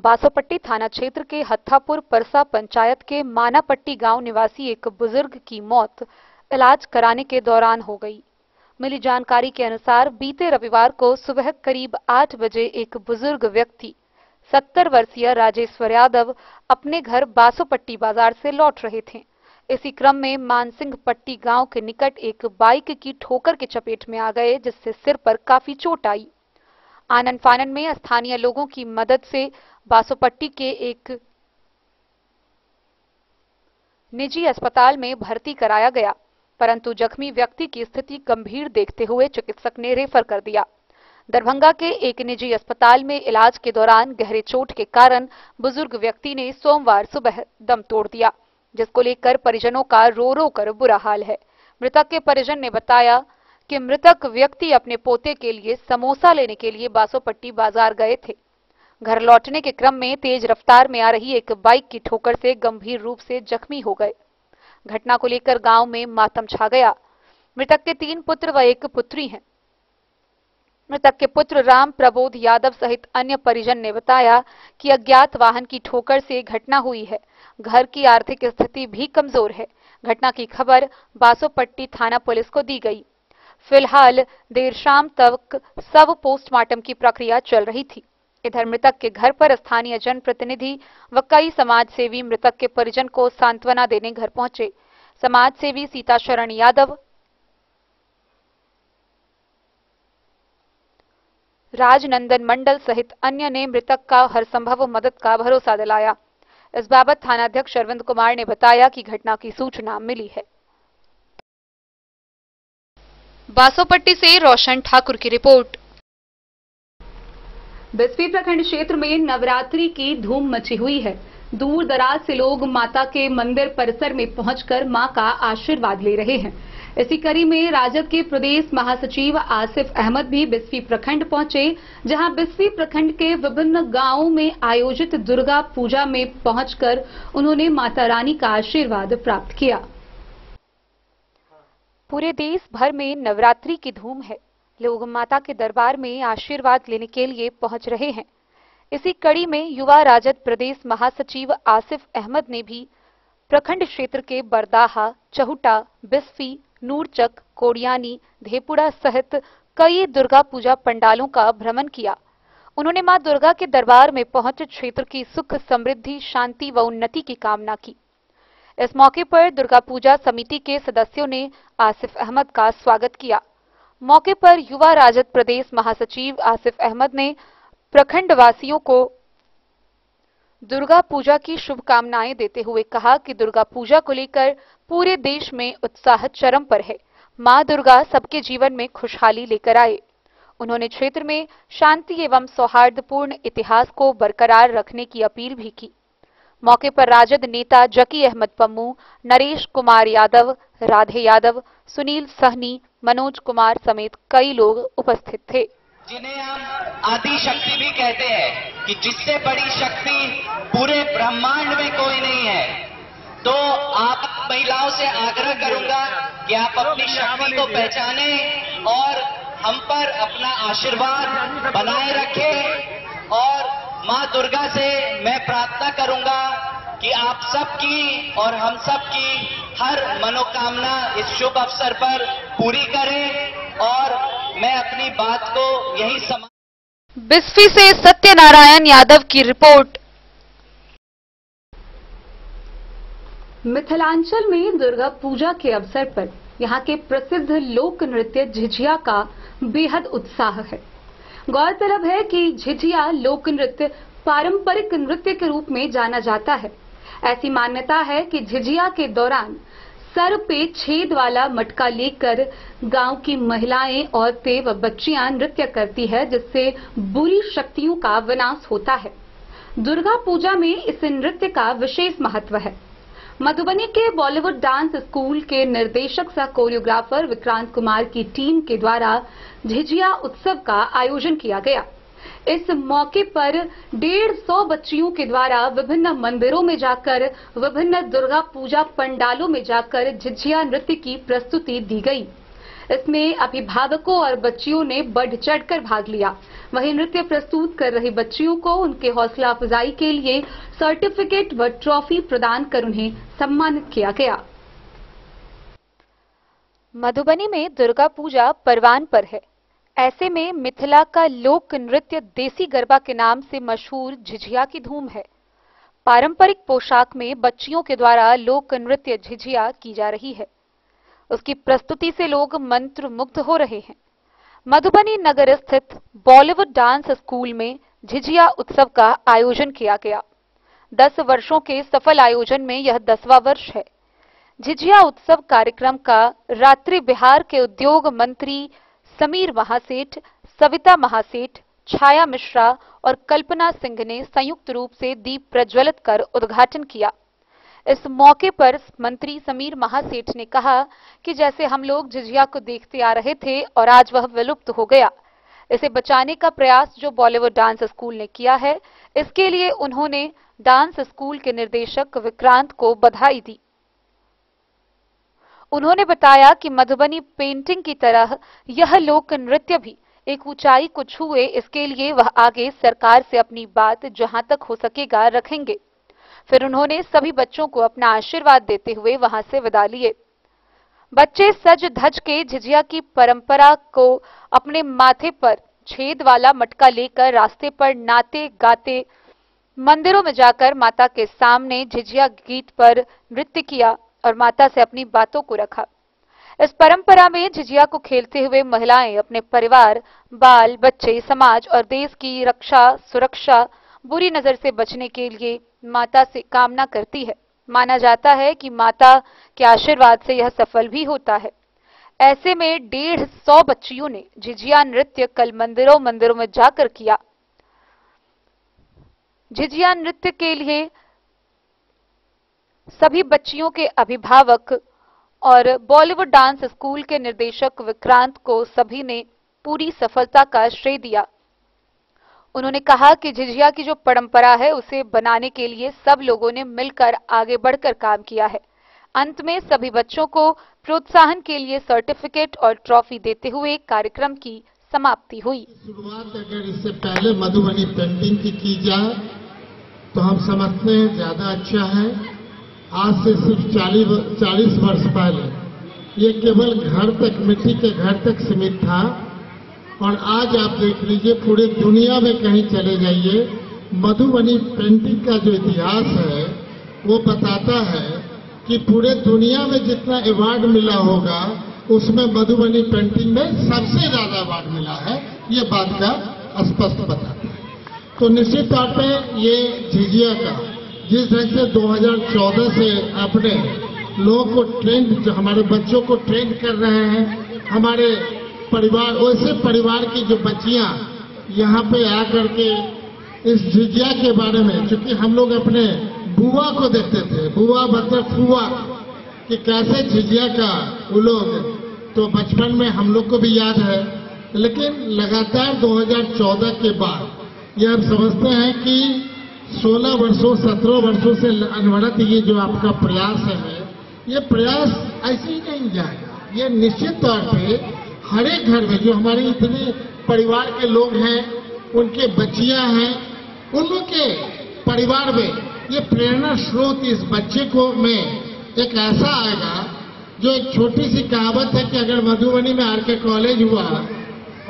बासोपट्टी थाना क्षेत्र के हत्थापुर परसा पंचायत के मानापट्टी गांव निवासी एक बुजुर्ग की मौत इलाज कराने के दौरान हो गई। मिली जानकारी के अनुसार बीते रविवार को सुबह करीब 8 बजे एक बुजुर्ग व्यक्ति 70 वर्षीय राजेश्वर यादव अपने घर बासोपट्टी बाजार से लौट रहे थे। इसी क्रम में मानसिंह पट्टी गांव के निकट एक बाइक की ठोकर के चपेट में आ गए, जिससे सिर पर काफी चोट आई। आनन फानन में स्थानीय लोगों की मदद से बासोपट्टी के एक निजी अस्पताल में भर्ती कराया गया, परंतु जख्मी व्यक्ति की स्थिति गंभीर देखते हुए चिकित्सक ने रेफर कर दिया। दरभंगा के एक निजी अस्पताल में इलाज के दौरान गहरे चोट के कारण बुजुर्ग व्यक्ति ने सोमवार सुबह दम तोड़ दिया, जिसको लेकर परिजनों का रो रो कर बुरा हाल है। मृतक के परिजन ने बताया कि मृतक व्यक्ति अपने पोते के लिए समोसा लेने के लिए बासोपट्टी बाजार गए थे। घर लौटने के क्रम में तेज रफ्तार में आ रही एक बाइक की ठोकर से गंभीर रूप से जख्मी हो गए। घटना को लेकर गांव में मातम छा गया। मृतक के 3 पुत्र व 1 पुत्री हैं। मृतक के पुत्र राम प्रबोध यादव सहित अन्य परिजन ने बताया कि अज्ञात वाहन की ठोकर से घटना हुई है। घर की आर्थिक स्थिति भी कमजोर है। घटना की खबर बासोपट्टी थाना पुलिस को दी गई। फिलहाल देर शाम तक शव पोस्टमार्टम की प्रक्रिया चल रही थी। इधर मृतक के घर पर स्थानीय जनप्रतिनिधि व कई समाज सेवी मृतक के परिजन को सांत्वना देने घर पहुंचे। समाज सेवी सीताशरण यादव, राजनंदन मंडल सहित अन्य ने मृतक का हर संभव मदद का भरोसा दिलाया। इस बाबत थानाध्यक्ष अरविंद कुमार ने बताया कि घटना की सूचना मिली है। बासोपट्टी से रोशन ठाकुर की रिपोर्ट। बिस्फी प्रखंड क्षेत्र में नवरात्रि की धूम मची हुई है। दूर दराज से लोग माता के मंदिर परिसर में पहुंचकर मां का आशीर्वाद ले रहे हैं। इसी कड़ी में राजद के प्रदेश महासचिव आसिफ अहमद भी बिस्फी प्रखंड पहुंचे, जहां बिस्फी प्रखंड के विभिन्न गांवों में आयोजित दुर्गा पूजा में पहुंचकर उन्होंने माता रानी का आशीर्वाद प्राप्त किया। पूरे देश भर में नवरात्रि की धूम है। लोग माता के दरबार में आशीर्वाद लेने के लिए पहुंच रहे हैं। इसी कड़ी में युवा राजद प्रदेश महासचिव आसिफ अहमद ने भी प्रखंड क्षेत्र के बरदाहा, चहुटा, बिस्फी, नूरचक, कोडियानी, धेपुड़ा सहित कई दुर्गा पूजा पंडालों का भ्रमण किया। उन्होंने मां दुर्गा के दरबार में पहुंच क्षेत्र की सुख, समृद्धि, शांति व उन्नति की कामना की। इस मौके पर दुर्गा पूजा समिति के सदस्यों ने आसिफ अहमद का स्वागत किया। मौके पर युवा राजद प्रदेश महासचिव आसिफ अहमद ने प्रखंड वासियों को दुर्गा पूजा की शुभकामनाएं देते हुए कहा कि दुर्गा पूजा को लेकर पूरे देश में उत्साह चरम पर है। मां दुर्गा सबके जीवन में खुशहाली लेकर आए। उन्होंने क्षेत्र में शांति एवं सौहार्दपूर्ण इतिहास को बरकरार रखने की अपील भी की। मौके पर राजद नेता जकी अहमद पम्मू, नरेश कुमार यादव, राधे यादव, सुनील सहनी, मनोज कुमार समेत कई लोग उपस्थित थे। जिन्हें हम आदि शक्ति भी कहते हैं कि जिससे बड़ी शक्ति पूरे ब्रह्मांड में कोई नहीं है। तो आप महिलाओं से आग्रह करूंगा कि आप अपनी शक्ति को पहचाने और हम पर अपना आशीर्वाद बनाए रखें। और मां दुर्गा से मैं प्रार्थना करूंगा कि आप सबकी और हम सबकी हर मनोकामना इस शुभ अवसर पर पूरी करें। और मैं अपनी बात को यही बिस्फी से सत्यनारायण यादव की रिपोर्ट। मिथिलांचल में दुर्गा पूजा के अवसर पर यहाँ के प्रसिद्ध लोक नृत्य झिझिया का बेहद उत्साह है। गौरतलब है कि झिझिया लोक नृत्य पारंपरिक नृत्य के रूप में जाना जाता है। ऐसी मान्यता है कि झिझिया के दौरान सर पे छेद वाला मटका लेकर गांव की महिलाएं, औरतें व बच्चियां नृत्य करती है, जिससे बुरी शक्तियों का विनाश होता है। दुर्गा पूजा में इस नृत्य का विशेष महत्व है। मधुबनी के बॉलीवुड डांस स्कूल के निर्देशक सह कोरियोग्राफर विक्रांत कुमार की टीम के द्वारा झिझिया उत्सव का आयोजन किया गया। इस मौके पर 150 बच्चियों के द्वारा विभिन्न मंदिरों में जाकर, विभिन्न दुर्गा पूजा पंडालों में जाकर झिझिया नृत्य की प्रस्तुति दी गई। इसमें अभिभावकों और बच्चियों ने बढ़ चढ़कर भाग लिया। वहीं नृत्य प्रस्तुत कर रही बच्चियों को उनके हौसला अफजाई के लिए सर्टिफिकेट व ट्रॉफी प्रदान कर उन्हें सम्मानित किया गया। मधुबनी में दुर्गा पूजा परवान पर है। ऐसे में मिथिला का लोक नृत्य देसी गरबा के नाम से मशहूर झिझिया की धूम है। पारंपरिक पोशाक में बच्चियों के द्वारा लोक नृत्य झिझिया की जा रही है। उसकी प्रस्तुति से लोग मंत्र मुग्ध हो रहे हैं। मधुबनी नगर स्थित बॉलीवुड डांस स्कूल में झिझिया उत्सव का आयोजन किया गया। 10 वर्षों के सफल आयोजन में यह 10वां वर्ष है। झिझिया उत्सव कार्यक्रम का रात्रि बिहार के उद्योग मंत्री समीर महासेठ, सविता महासेठ, छाया मिश्रा और कल्पना सिंह ने संयुक्त रूप से दीप प्रज्वलित कर उद्घाटन किया। इस मौके पर मंत्री समीर महासेठ ने कहा कि जैसे हम लोग झिझिया को देखते आ रहे थे और आज वह विलुप्त हो गया, इसे बचाने का प्रयास जो बॉलीवुड डांस स्कूल ने किया है, इसके लिए उन्होंने डांस स्कूल के निर्देशक विक्रांत को बधाई दी। उन्होंने बताया कि मधुबनी पेंटिंग की तरह यह लोक नृत्य भी एक ऊंचाई को छुए, इसके लिए वह आगे सरकार से अपनी बात जहां तक हो सकेगा रखेंगे। फिर उन्होंने सभी बच्चों को अपना आशीर्वाद देते हुए वहां से विदा लिए। बच्चे सज धज के झिझिया की परंपरा को अपने माथे पर छेद वाला मटका लेकर रास्ते पर नाते गाते मंदिरों में जाकर माता के सामने झिझिया गीत पर नृत्य किया और माता से अपनी बातों को रखा। इस परंपरा में झिझिया को खेलते हुए महिलाएं अपने परिवार, बाल बच्चे, समाज और देश की रक्षा, सुरक्षा, बुरी नजर से बचने के लिए माता से कामना करती है। माना जाता है कि माता के आशीर्वाद से यह सफल भी होता है। ऐसे में 150 बच्चियों ने झिझिया नृत्य कल मंदिरों में जाकर किया। झिझिया नृत्य के लिए सभी बच्चियों के अभिभावक और बॉलीवुड डांस स्कूल के निर्देशक विक्रांत को सभी ने पूरी सफलता का श्रेय दिया। उन्होंने कहा कि झिझिया की जो परंपरा है उसे बनाने के लिए सब लोगों ने मिलकर आगे बढ़कर काम किया है। अंत में सभी बच्चों को प्रोत्साहन के लिए सर्टिफिकेट और ट्रॉफी देते हुए कार्यक्रम की समाप्ति हुई। शुरुआत अगर इससे पहले मधुबनी पेंटिंग की जाए तो हम समझते हैं ज्यादा अच्छा है। आज से सिर्फ 40 वर्ष पहले ये केवल घर तक, मिट्टी के घर तक सीमित था और आज आप देख लीजिए पूरे दुनिया में कहीं चले जाइए, मधुबनी पेंटिंग का जो इतिहास है वो बताता है कि पूरे दुनिया में जितना अवार्ड मिला होगा उसमें मधुबनी पेंटिंग में सबसे ज्यादा अवार्ड मिला है, ये बात का स्पष्ट बताता है। तो निश्चित तौर पे ये झिझिया का जिस ढंग से 2014 से अपने लोगों को ट्रेंड, जो हमारे बच्चों को ट्रेंड कर रहे हैं, हमारे परिवार, वैसे परिवार की जो बच्चियां यहाँ पे आकर के इस झिझिया के बारे में, चूंकि हम लोग अपने बुआ को देखते थे, बुआ मतलब फुआ, कि कैसे झिझिया का वो लोग, तो बचपन में हम लोग को भी याद है। लेकिन लगातार 2014 के बाद ये हम समझते हैं कि 16 वर्षों 17 वर्षों से अनवरत ये जो आपका प्रयास है, ये प्रयास ऐसे ही नहीं जाएगा। ये निश्चित तौर पे हर एक घर में जो हमारे इतने परिवार के लोग हैं, उनके बच्चियां हैं, उन लोग के परिवार में ये प्रेरणा स्रोत इस बच्चे को में एक ऐसा आएगा जो एक छोटी सी कहावत है कि अगर मधुबनी में आरके कॉलेज हुआ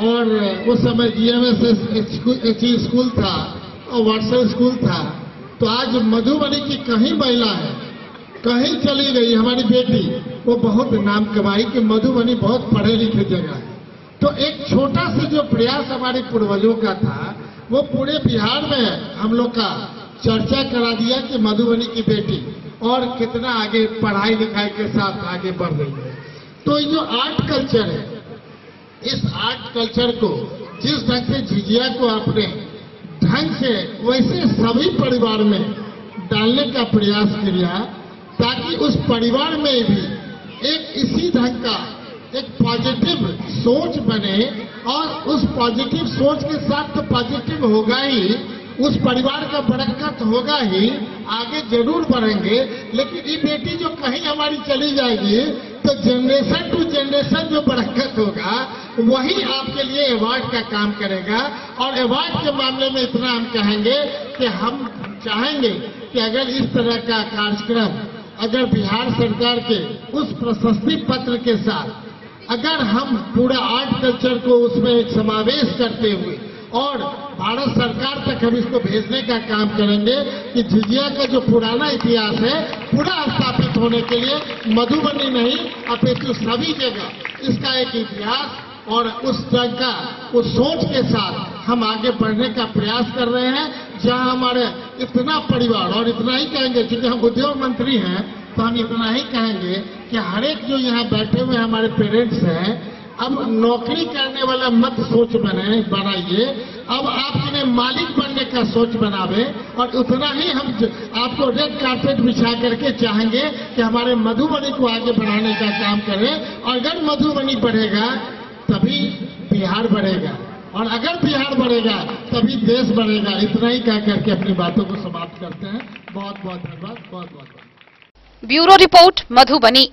और उस समय GMS स्कूल था और वाटसन स्कूल था, तो आज मधुबनी की कहीं महिला है, कहीं चली गई हमारी बेटी, वो बहुत नाम कमाई कि मधुबनी बहुत पढ़े लिखे जगह है। तो एक छोटा सा जो प्रयास हमारे पूर्वजों का था वो पूरे बिहार में हम लोग का चर्चा करा दिया कि मधुबनी की बेटी और कितना आगे पढ़ाई लिखाई के साथ आगे बढ़ रही है। तो ये जो आर्ट कल्चर है, इस आर्ट कल्चर को जिस ढंग से झिझिया को आपने ढंग से वैसे सभी परिवार में डालने का प्रयास किया, ताकि उस परिवार में भी एक इसी ढंग का एक पॉजिटिव सोच बने, और उस पॉजिटिव सोच के साथ तो पॉजिटिव होगा ही, उस परिवार का बरकत होगा ही, आगे जरूर बढ़ेंगे। लेकिन ये बेटी जो कहीं हमारी चली जाएगी तो जनरेशन टू जनरेशन जो बरकत होगा वही आपके लिए अवार्ड का काम करेगा। और अवार्ड के मामले में इतना हम कहेंगे कि हम चाहेंगे कि अगर इस तरह का कार्यक्रम अगर बिहार सरकार के उस प्रशस्ति पत्र के साथ अगर हम पूरा आर्ट कल्चर को उसमें एक समावेश करते हुए और भारत सरकार तक हम इसको भेजने का काम करेंगे कि झिझिया का जो पुराना इतिहास है पूरा स्थापित होने के लिए मधुबनी नहीं अपितु सभी जगह इसका एक इतिहास और उस तरह का उस सोच के साथ हम आगे बढ़ने का प्रयास कर रहे हैं। जहां हमारे इतना परिवार, और इतना ही कहेंगे क्योंकि हम उद्योग मंत्री हैं, तो हम इतना ही कहेंगे कि हर एक जो यहाँ बैठे हुए हमारे पेरेंट्स हैं, अब नौकरी करने वाला मत सोच बनाइए, अब आप इन्हें मालिक बनने का सोच बनावे। और उतना ही हम आपको रेड कार्पेट बिछा करके चाहेंगे कि हमारे मधुबनी को आगे बढ़ाने का काम करें। और अगर मधुबनी बढ़ेगा तभी बिहार बढ़ेगा, और अगर बिहार बढ़ेगा तभी देश बढ़ेगा। इतना ही कह करके अपनी बातों को समाप्त करते हैं। बहुत बहुत धन्यवाद। बहुत बहुत ब्यूरो रिपोर्ट मधुबनी।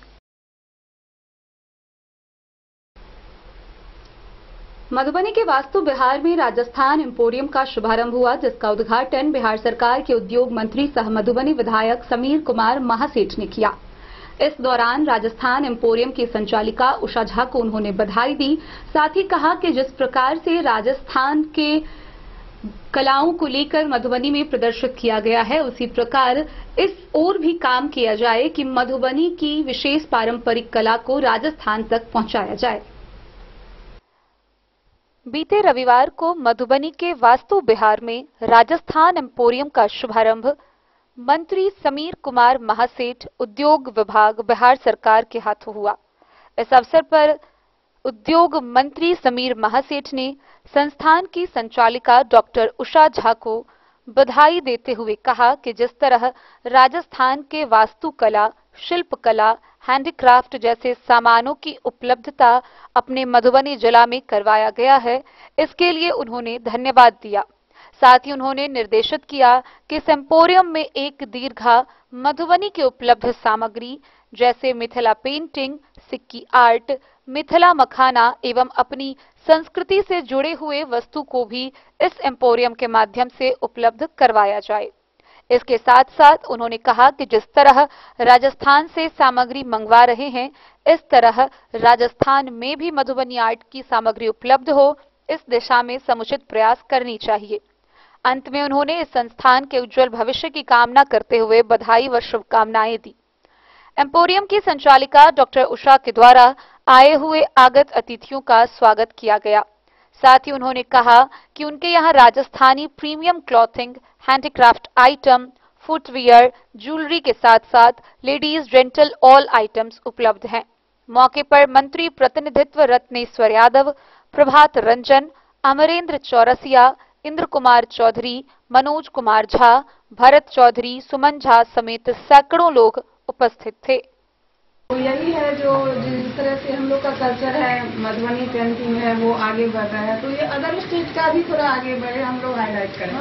मधुबनी के वास्तु बिहार में राजस्थान एम्पोरियम का शुभारंभ हुआ, जिसका उद्घाटन बिहार सरकार के उद्योग मंत्री सह मधुबनी विधायक समीर कुमार महासेठ ने किया। इस दौरान राजस्थान एम्पोरियम की संचालिका उषा झा को उन्होंने बधाई दी। साथ ही कहा कि जिस प्रकार से राजस्थान के कलाओं को लेकर मधुबनी में प्रदर्शित किया गया है, उसी प्रकार इस ओर भी काम किया जाए कि मधुबनी की विशेष पारंपरिक कला को राजस्थान तक पहुंचाया जाए। बीते रविवार को मधुबनी के वास्तु बिहार में राजस्थान एम्पोरियम का शुभारंभ मंत्री समीर कुमार महासेठ उद्योग विभाग बिहार सरकार के हाथों हुआ। इस अवसर पर उद्योग मंत्री समीर महासेठ ने संस्थान की संचालिका डॉक्टर उषा झा को बधाई देते हुए कहा कि जिस तरह राजस्थान के वास्तुकला, शिल्पकला, हैंडीक्राफ्ट जैसे सामानों की उपलब्धता अपने मधुबनी जिला में करवाया गया है, इसके लिए उन्होंने धन्यवाद दिया। साथ ही उन्होंने निर्देशित किया कि एम्पोरियम में एक दीर्घा मधुबनी के उपलब्ध सामग्री जैसे मिथिला पेंटिंग, सिक्की आर्ट, मिथिला मखाना एवं अपनी संस्कृति से जुड़े हुए वस्तु को भी इस एम्पोरियम के माध्यम से उपलब्ध करवाया जाए। इसके साथ साथ उन्होंने कहा कि जिस तरह राजस्थान से सामग्री मंगवा रहे हैं, इस तरह राजस्थान में भी मधुबनी आर्ट की सामग्री उपलब्ध हो, इस दिशा में समुचित प्रयास करनी चाहिए। अंत में उन्होंने इस संस्थान के उज्जवल भविष्य की कामना करते हुए बधाई व शुभकामनाएं दी। एम्पोरियम की संचालिका डॉक्टर उषा के द्वारा आए हुए आगत अतिथियों का स्वागत किया गया। साथ ही उन्होंने कहा कि उनके यहाँ Rajasthani premium clothing, handicraft item, footwear, jewellery के साथ साथ लेडीज रेंटल ऑल आइटम्स उपलब्ध हैं। मौके पर मंत्री प्रतिनिधित्व रत्नेश्वर यादव, प्रभात रंजन, अमरेंद्र चौरसिया, इंद्र कुमार चौधरी, मनोज कुमार झा, भरत चौधरी, सुमन झा समेत सैकड़ों लोग उपस्थित थे। तो यही है जो जिस तरह से हम लोग का कल्चर है, मधुबनी पेंटिंग है, वो आगे बढ़ रहा है, तो ये अदर स्टेट का भी थोड़ा आगे बढ़े, हम लोग हाईलाइट करें।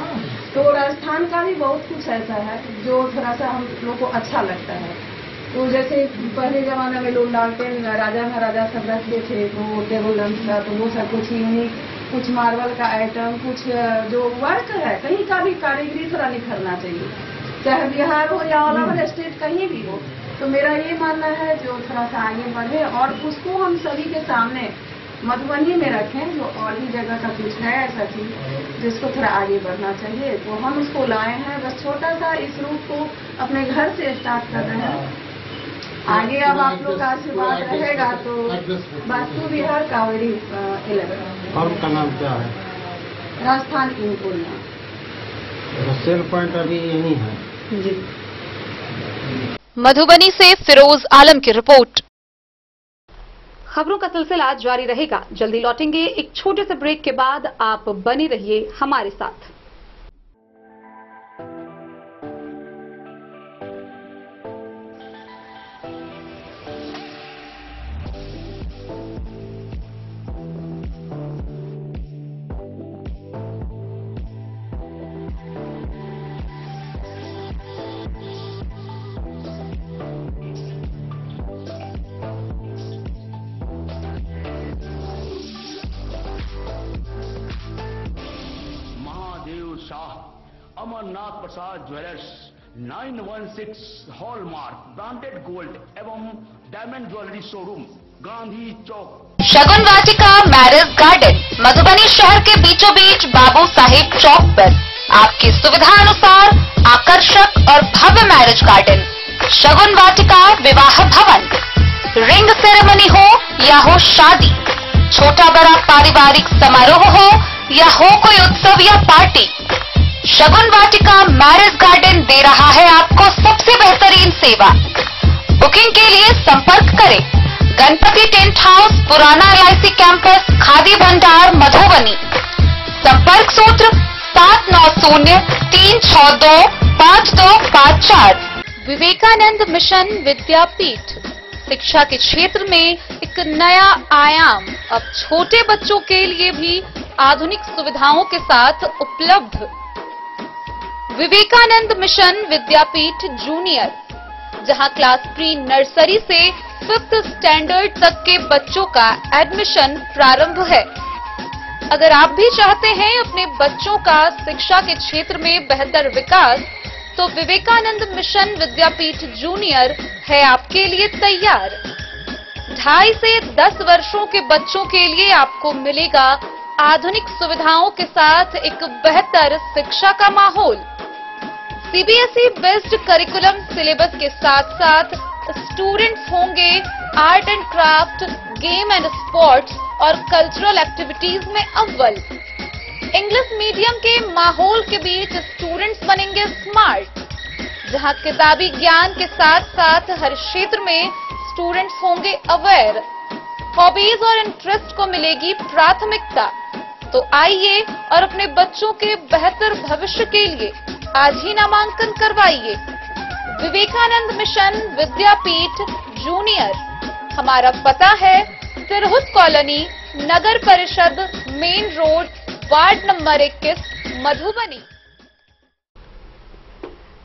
तो राजस्थान का भी बहुत कुछ ऐसा है जो थोड़ा सा हम लोग को अच्छा लगता है। तो जैसे पहले जमाने में लोग लालटेन राजा महाराजा सब रखते थे, तो टेबल लैंप का, तो वो सब कुछ यूनिक, कुछ मार्बल का आइटम, कुछ जो वर्क है कहीं का भी कारीगरी थोड़ा निखरना चाहिए, चाहे बिहार हो या ऑल ओवर स्टेट कहीं भी हो। तो मेरा ये मानना है जो थोड़ा सा आगे बढ़े और उसको हम सभी के सामने मधुबनी में रखें, जो और भी जगह का कुछ है ऐसा चीज जिसको थोड़ा आगे बढ़ना चाहिए, तो हम उसको लाए हैं। बस छोटा सा इस रूप को अपने घर से स्टार्ट कर रहे हैं। आगे अब आप लोग का आशीर्वाद रहेगा तो वास्तु बिहार कावेरी 11 फर्म का नाम क्या है? राजस्थान एम्पोरियम। सेल पॉइंट अभी यही है जी। मधुबनी से फिरोज आलम की रिपोर्ट। खबरों का सिलसिला जारी रहेगा। जल्दी लौटेंगे एक छोटे से ब्रेक के बाद। आप बने रहिए हमारे साथ। अमरनाथ प्रसाद ज्वेलर्स 916 हॉलमार्क ब्रांडेड गोल्ड एवं डायमंड ज्वेलरी शोरूम, गांधी चौक। शगुन वाटिका मैरिज गार्डन मधुबनी शहर के बीचों बीच बाबू साहिब चौक पर आपकी सुविधा अनुसार आकर्षक और भव्य मैरिज गार्डन। शगुन वाटिका विवाह भवन, रिंग सेरेमनी हो या हो शादी, छोटा बड़ा पारिवारिक समारोह हो या हो कोई उत्सव या पार्टी, शगुन वाटिका मैरिज गार्डन दे रहा है आपको सबसे बेहतरीन सेवा। बुकिंग के लिए संपर्क करें गणपति टेंट हाउस, पुराना LIC कैंपस, खादी भंडार, मधुबनी। संपर्क सूत्र 7903625254। विवेकानंद मिशन विद्यापीठ शिक्षा के क्षेत्र में एक नया आयाम अब छोटे बच्चों के लिए भी आधुनिक सुविधाओं के साथ उपलब्ध। विवेकानंद मिशन विद्यापीठ जूनियर, जहां क्लास प्री नर्सरी से 5th स्टैंडर्ड तक के बच्चों का एडमिशन प्रारंभ है। अगर आप भी चाहते हैं अपने बच्चों का शिक्षा के क्षेत्र में बेहतर विकास, तो विवेकानंद मिशन विद्यापीठ जूनियर है आपके लिए तैयार। 2.5 से 10 वर्षों के बच्चों के लिए आपको मिलेगा आधुनिक सुविधाओं के साथ एक बेहतर शिक्षा का माहौल। CBSE बेस्ड करिकुलम सिलेबस के साथ साथ स्टूडेंट्स होंगे art and craft, game and sports और कल्चरल एक्टिविटीज में अव्वल। इंग्लिश मीडियम के माहौल के बीच स्टूडेंट्स बनेंगे स्मार्ट, जहां किताबी ज्ञान के साथ साथ हर क्षेत्र में स्टूडेंट्स होंगे अवेयर। हॉबीज और इंटरेस्ट को मिलेगी प्राथमिकता। तो आइए और अपने बच्चों के बेहतर भविष्य के लिए आज ही नामांकन करवाइए। विवेकानंद मिशन विद्यापीठ जूनियर, हमारा पता है तिरहुत कॉलोनी, नगर परिषद, main road, ward number 21, Madhubani.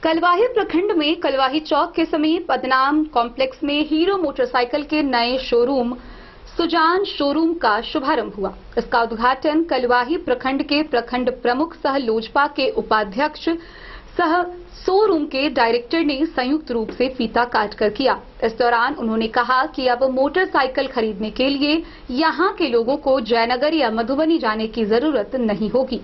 Kalwahi प्रखंड में कलवाही चौक के समीप बदनाम कॉम्प्लेक्स में हीरो मोटरसाइकिल के नए शोरूम सुजान शोरूम का शुभारंभ हुआ। इसका उद्घाटन कलवाही प्रखंड के प्रखंड प्रमुख सह लोजपा के उपाध्यक्ष सह शोरूम के डायरेक्टर ने संयुक्त रूप से फीता काटकर किया। इस दौरान उन्होंने कहा कि अब मोटरसाइकिल खरीदने के लिए यहां के लोगों को जयनगर या मधुबनी जाने की जरूरत नहीं होगी।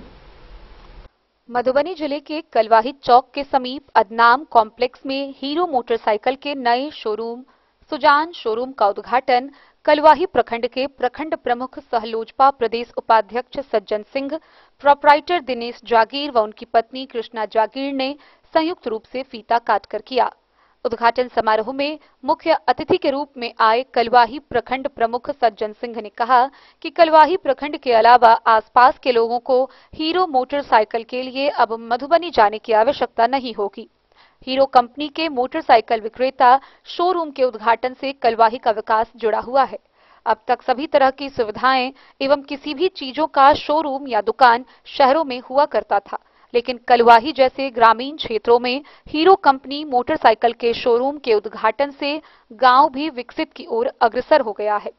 मधुबनी जिले के कलवाही चौक के समीप अदनाम कॉम्प्लेक्स में हीरो मोटरसाइकिल के नए शोरूम सुजान शोरूम का उद्घाटन कलवाही प्रखंड के प्रखंड प्रमुख सह लोजपा प्रदेश उपाध्यक्ष सज्जन सिंह, प्रोपराइटर दिनेश जागीर व उनकी पत्नी कृष्णा जागीर ने संयुक्त रूप से फीता काटकर किया। उद्घाटन समारोह में मुख्य अतिथि के रूप में आए कलवाही प्रखंड प्रमुख सज्जन सिंह ने कहा कि कलवाही प्रखंड के अलावा आसपास के लोगों को हीरो मोटरसाइकिल के लिए अब मधुबनी जाने की आवश्यकता नहीं होगी। हीरो कंपनी के मोटरसाइकिल विक्रेता शोरूम के उद्घाटन से कलवाही का विकास जुड़ा हुआ है। अब तक सभी तरह की सुविधाएं एवं किसी भी चीजों का शोरूम या दुकान शहरों में हुआ करता था, लेकिन कलवाही जैसे ग्रामीण क्षेत्रों में हीरो कंपनी मोटरसाइकिल के शोरूम के उद्घाटन से गांव भी विकसित की ओर अग्रसर हो गया है।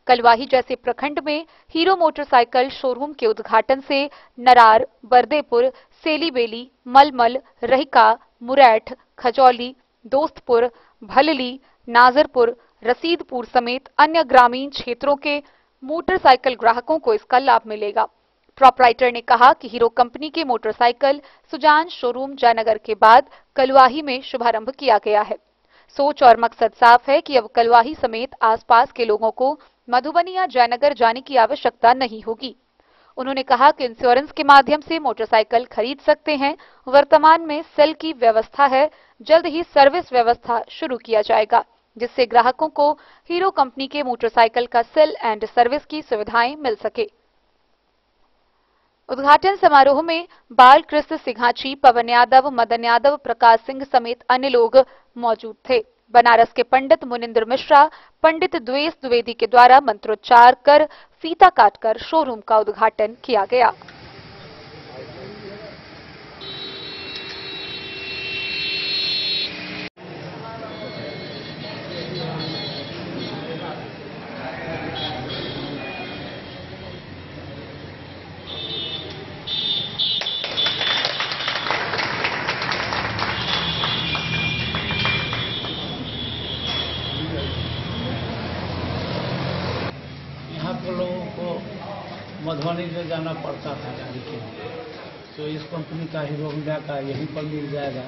कलवाही जैसे प्रखंड में हीरो मोटरसाइकिल शोरूम के उद्घाटन से नरार, बरदेपुर, सेलीबेली, मलमल, रहिका, मुरैठ, खजौली, दोस्तपुर, भलली, नाजरपुर, रसीदपुर समेत अन्य ग्रामीण क्षेत्रों के मोटरसाइकिल ग्राहकों को इसका लाभ मिलेगा। प्रोपराइटर ने कहा कि हीरो कंपनी के मोटरसाइकिल सुजान शोरूम जयनगर के बाद कलवाही में शुभारंभ किया गया है। सोच और मकसद साफ है कि अब कलवाही समेत आसपास के लोगों को मधुबनी या जयनगर जाने की आवश्यकता नहीं होगी। उन्होंने कहा कि इंश्योरेंस के माध्यम से मोटरसाइकिल खरीद सकते हैं। वर्तमान में सेल की व्यवस्था है, जल्द ही सर्विस व्यवस्था शुरू किया जाएगा, जिससे ग्राहकों को हीरो कंपनी के मोटरसाइकिल का सेल एंड सर्विस की सुविधाएं मिल सके। उद्घाटन समारोह में बाल कृष्ण सिंघाची, पवन यादव, मदन यादव, प्रकाश सिंह समेत अन्य लोग मौजूद थे। बनारस के पंडित मुनिंद्र मिश्रा, पंडित द्वेष द्विवेदी के द्वारा मंत्रोच्चार कर फीता काटकर शोरूम का उद्घाटन किया गया। लोगों को मधुबनी से जाना पड़ता था गाड़ी के लिए, तो इस कंपनी का हीरो होंडा का यहीं पर मिल जाएगा।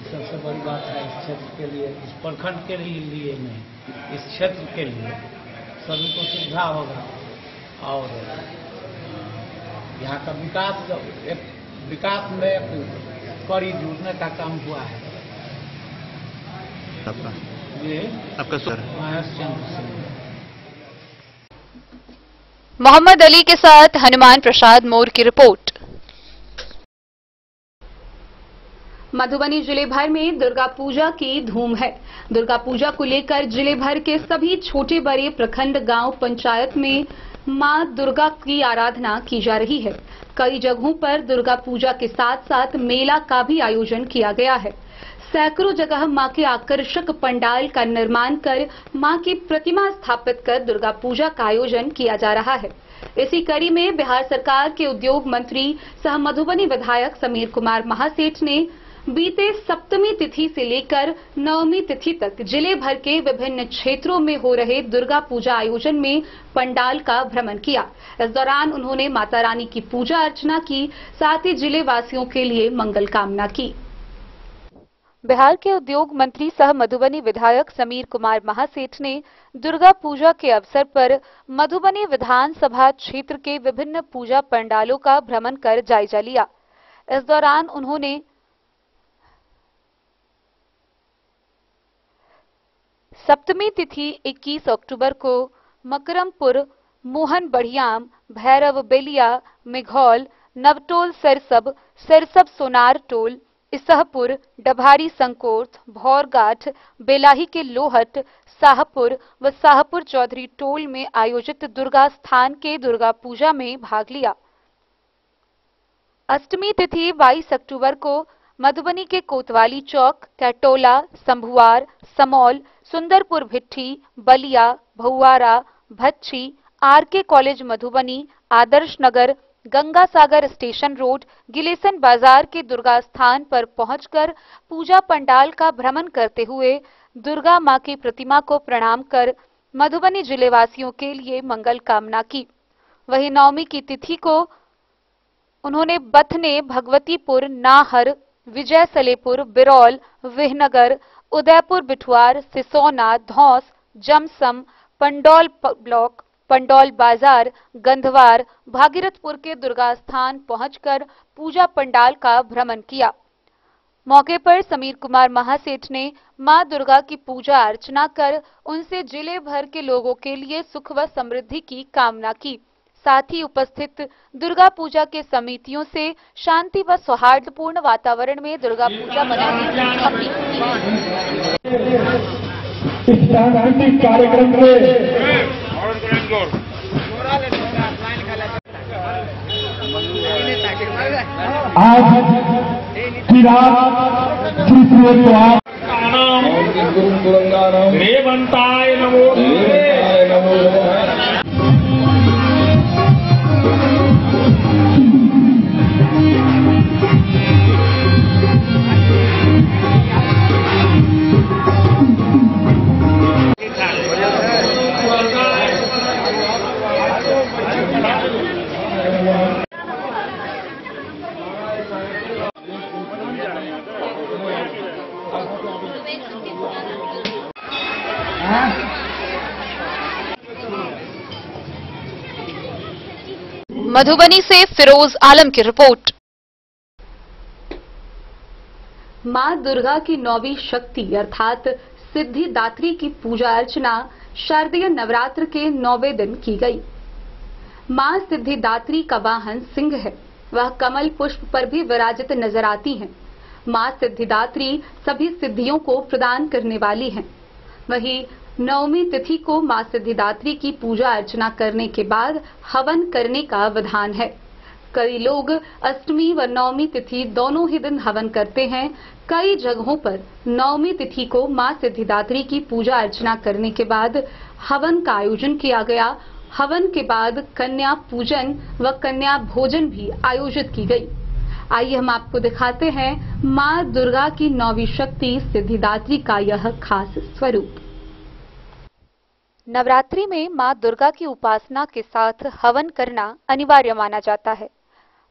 सबसे बड़ी बात है इस क्षेत्र के लिए, इस प्रखंड के लिए नहीं, इस क्षेत्र के लिए सभी को सुविधा होगा और यहाँ का विकास में कड़ी जुड़ने का काम हुआ है। ये आपका महेश चंद्र सिंह। मोहम्मद अली के साथ हनुमान प्रसाद मोर की रिपोर्ट। मधुबनी जिले भर में दुर्गा पूजा की धूम है। दुर्गा पूजा को लेकर जिले भर के सभी छोटे बड़े प्रखंड, गांव, पंचायत में मां दुर्गा की आराधना की जा रही है। कई जगहों पर दुर्गा पूजा के साथ साथ मेला का भी आयोजन किया गया है। सैकड़ों जगह मां के आकर्षक पंडाल का निर्माण कर मां की प्रतिमा स्थापित कर दुर्गा पूजा का आयोजन किया जा रहा है। इसी कड़ी में बिहार सरकार के उद्योग मंत्री सह मधुबनी विधायक समीर कुमार महासेठ ने बीते सप्तमी तिथि से लेकर नवमी तिथि तक जिले भर के विभिन्न क्षेत्रों में हो रहे दुर्गा पूजा आयोजन में पंडाल का भ्रमण किया। इस दौरान उन्होंने माता रानी की पूजा अर्चना की, साथ ही जिले वासियों के लिए मंगल कामना की। बिहार के उद्योग मंत्री सह मधुबनी विधायक समीर कुमार महासेठ ने दुर्गा पूजा के अवसर पर मधुबनी विधानसभा क्षेत्र के विभिन्न पूजा पंडालों का भ्रमण कर जायजा लिया। इस दौरान उन्होंने सप्तमी तिथि 21 अक्टूबर को मकरमपुर, मोहन बढ़ियाम, भैरव बेलिया, मेघौल, नवटोल सरसब, सरसब सोनार टोल, इसहपुर, डभारी संकोर्थ, भौरगाठ, बेलाही के लोहट, शाहपुर व शाहपुर चौधरी टोल में आयोजित दुर्गा स्थान के दुर्गा पूजा में भाग लिया। अष्टमी तिथि 22 अक्टूबर को मधुबनी के कोतवाली चौक, Kaitola, संभुआर, Samaul, Sundarpur Bhitthi, Ballia, भुआरा, भच्छी, R K college Madhubani, Adarsh Nagar, Ganga Sagar station road, गिलेसन बाजार के दुर्गा स्थान पर पहुंचकर पूजा पंडाल का भ्रमण करते हुए दुर्गा मां की प्रतिमा को प्रणाम कर मधुबनी जिले वासियों के लिए मंगल कामना की। वहीं नवमी की तिथि को उन्होंने बथने, भगवतीपुर, नाहर, विजय सलेपुर, बिरौल, विहनगर, उदयपुर बिठुआर, सिसोना, धौंस, जमसम, पंडौल ब्लॉक, पंडौल बाजार, गंधवार, भागीरथपुर के दुर्गा स्थान पहुंचकर पूजा पंडाल का भ्रमण किया। मौके पर समीर कुमार महासेठ ने मां दुर्गा की पूजा अर्चना कर उनसे जिले भर के लोगों के लिए सुख व समृद्धि की कामना की। साथ ही उपस्थित दुर्गा पूजा के समितियों से शांति व सौहार्दपूर्ण वातावरण में दुर्गा पूजा मनाने की अपील की। इस सांस्कृतिक कार्यक्रम में आज की रात देवंताय नमो मधुबनी से फिरोज आलम की रिपोर्ट। मां दुर्गा की 9वीं शक्ति अर्थात सिद्धिदात्री की पूजा अर्चना शारदीय नवरात्र के 9वें दिन की गई। मां सिद्धिदात्री का वाहन सिंह है। वह कमल पुष्प पर भी विराजित नजर आती हैं। मां सिद्धिदात्री सभी सिद्धियों को प्रदान करने वाली हैं। वहीं 9वीं तिथि को मां सिद्धिदात्री की पूजा अर्चना करने के बाद हवन करने का विधान है। कई लोग अष्टमी व 9वीं तिथि दोनों ही दिन हवन करते हैं। कई जगहों पर 9वीं तिथि को मां सिद्धिदात्री की पूजा अर्चना करने के बाद हवन का आयोजन किया गया। हवन के बाद कन्या पूजन व कन्या भोजन भी आयोजित की गई। आइए हम आपको दिखाते हैं मां दुर्गा की 9वीं शक्ति सिद्धिदात्री का यह खास स्वरूप। नवरात्रि में मां दुर्गा की उपासना के साथ हवन करना अनिवार्य माना जाता है।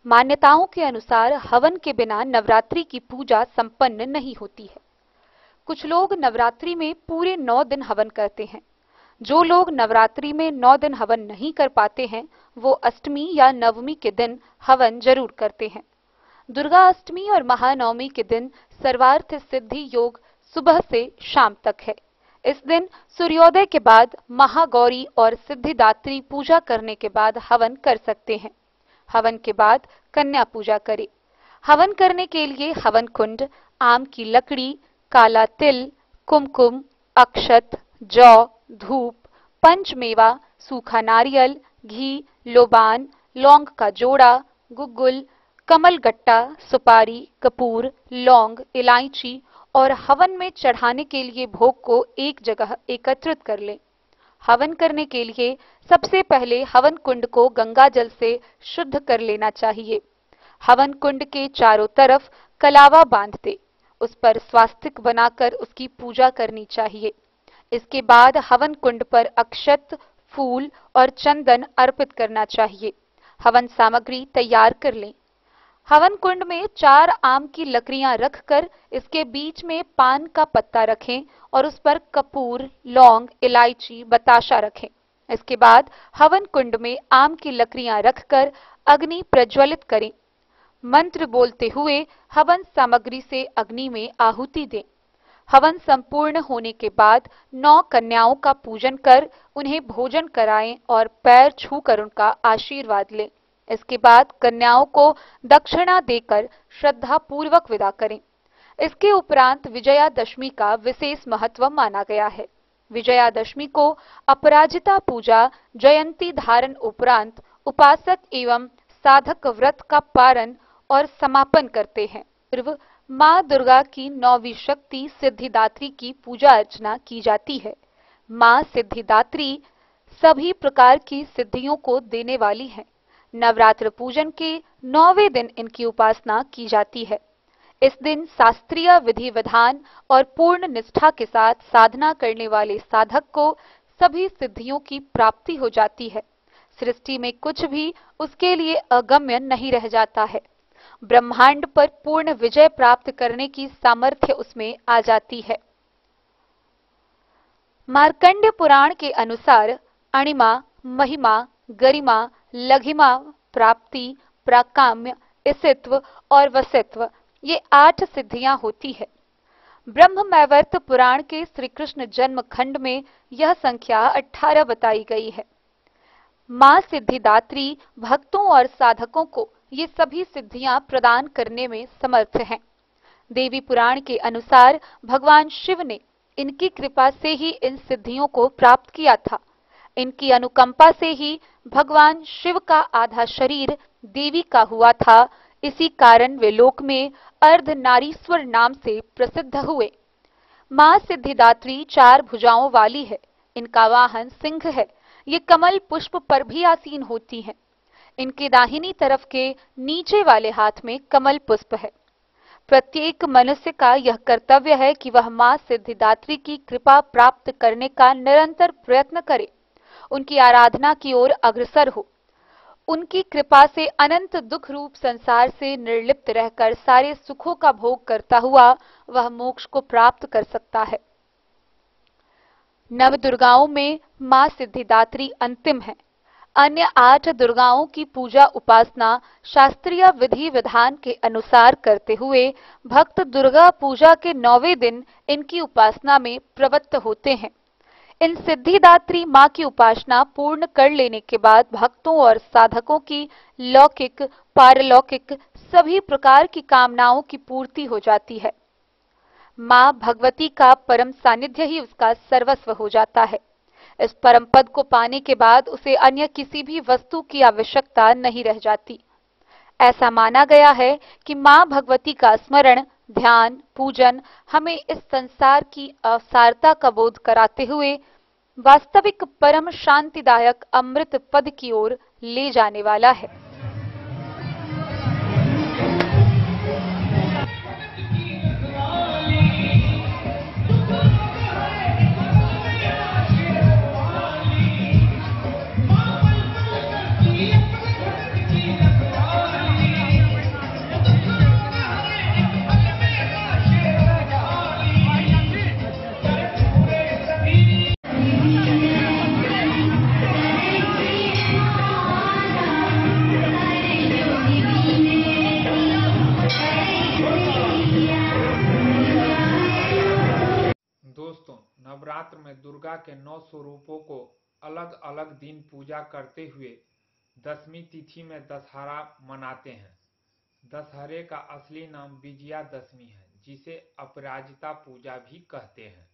मान्यताओं के अनुसार हवन के बिना नवरात्रि की पूजा संपन्न नहीं होती है। कुछ लोग नवरात्रि में पूरे 9 दिन हवन करते हैं। जो लोग नवरात्रि में 9 दिन हवन नहीं कर पाते हैं, वो अष्टमी या नवमी के दिन हवन जरूर करते हैं। दुर्गा अष्टमी और महानवमी के दिन सर्वार्थ सिद्धि योग सुबह से शाम तक है। इस दिन सूर्योदय के बाद महागौरी और सिद्धिदात्री पूजा करने के बाद हवन कर सकते हैं। हवन के बाद कन्या पूजा करें। हवन करने के लिए हवन कुंड, आम की लकड़ी, काला तिल, कुमकुम, अक्षत, जौ, धूप, पंचमेवा, सूखा नारियल, घी, लोबान, लौंग का जोड़ा, गुग्गुल, कमल गट्टा, सुपारी, कपूर, लौंग, इलायची और हवन में चढ़ाने के लिए भोग को एक जगह एकत्रित कर लें। हवन करने के लिए सबसे पहले हवन कुंड को गंगा जल से शुद्ध कर लेना चाहिए। हवन कुंड के चारों तरफ कलावा बांध दे, उस पर स्वास्तिक बनाकर उसकी पूजा करनी चाहिए। इसके बाद हवन कुंड पर अक्षत, फूल और चंदन अर्पित करना चाहिए। हवन सामग्री तैयार कर लें। हवन कुंड में 4 आम की लकड़ियां रखकर इसके बीच में पान का पत्ता रखें और उस पर कपूर, लौंग, इलायची, बताशा रखें। इसके बाद हवन कुंड में आम की लकड़ियां रखकर अग्नि प्रज्वलित करें। मंत्र बोलते हुए हवन सामग्री से अग्नि में आहुति दें। हवन संपूर्ण होने के बाद 9 कन्याओं का पूजन कर उन्हें भोजन कराएं और पैर छूकर उनका आशीर्वाद लें। इसके बाद कन्याओं को दक्षिणा देकर श्रद्धा पूर्वक विदा करें। इसके उपरांत विजयादशमी का विशेष महत्व माना गया है। विजयादशमी को अपराजिता पूजा, जयंती धारण उपरांत उपासक एवं साधक व्रत का पारण और समापन करते हैं। पूर्व मां दुर्गा की 9वीं शक्ति सिद्धिदात्री की पूजा अर्चना की जाती है। मां सिद्धिदात्री सभी प्रकार की सिद्धियों को देने वाली हैं। नवरात्र पूजन के 9वें दिन इनकी उपासना की जाती है। इस दिन शास्त्रीय विधि विधान और पूर्ण निष्ठा के साथ साधना करने वाले साधक को सभी सिद्धियों की प्राप्ति हो जाती है। सृष्टि में कुछ भी उसके लिए अगम्य नहीं रह जाता है। ब्रह्मांड पर पूर्ण विजय प्राप्त करने की सामर्थ्य उसमें आ जाती है। मार्कंड पुराण के अनुसार अणिमा, महिमा, गरिमा, लघिमा, प्राप्ति, प्राकाम्य, इसित्व और वसित्व, ये 8 सिद्धियां होती है। ब्रह्मवैवर्त पुराण के श्री कृष्ण जन्म खंड में यह संख्या 18 बताई गई है। मां सिद्धिदात्री भक्तों और साधकों को ये सभी सिद्धियां प्रदान करने में समर्थ हैं। देवी पुराण के अनुसार भगवान शिव ने इनकी कृपा से ही इन सिद्धियों को प्राप्त किया था। इनकी अनुकंपा से ही भगवान शिव का आधा शरीर देवी का हुआ था। इसी कारण वे लोक में अर्धनारीश्वर नाम से प्रसिद्ध हुए। मां सिद्धिदात्री 4 भुजाओं वाली है। इनका वाहन सिंह है। ये कमल पुष्प पर भी आसीन होती हैं। इनके दाहिनी तरफ के नीचे वाले हाथ में कमल पुष्प है। प्रत्येक मनुष्य का यह कर्तव्य है कि वह मां सिद्धिदात्री की कृपा प्राप्त करने का निरंतर प्रयत्न करे, उनकी आराधना की ओर अग्रसर हो। उनकी कृपा से अनंत दुख रूप संसार से निर्लिप्त रहकर सारे सुखों का भोग करता हुआ वह मोक्ष को प्राप्त कर सकता है। नव दुर्गाओं में मां सिद्धिदात्री अंतिम है। अन्य 8 दुर्गाओं की पूजा उपासना शास्त्रीय विधि विधान के अनुसार करते हुए भक्त दुर्गा पूजा के 9वें दिन इनकी उपासना में प्रवृत्त होते हैं। इन सिद्धिदात्री मां की उपासना पूर्ण कर लेने के बाद भक्तों और साधकों की लौकिक, पारलौकिक सभी प्रकार की कामनाओं की पूर्ति हो जाती है। मां भगवती का परम सानिध्य ही उसका सर्वस्व हो जाता है। इस परम पद को पाने के बाद उसे अन्य किसी भी वस्तु की आवश्यकता नहीं रह जाती। ऐसा माना गया है कि मां भगवती का स्मरण, ध्यान, पूजन हमें इस संसार की असारता का बोध कराते हुए वास्तविक परम शांतिदायक अमृत पद की ओर ले जाने वाला है। नवरात्र में दुर्गा के 9 स्वरूपों को अलग अलग दिन पूजा करते हुए दशमी तिथि में दशहरा मनाते हैं। दशहरे का असली नाम विजयादशमी है, जिसे अपराजिता पूजा भी कहते हैं।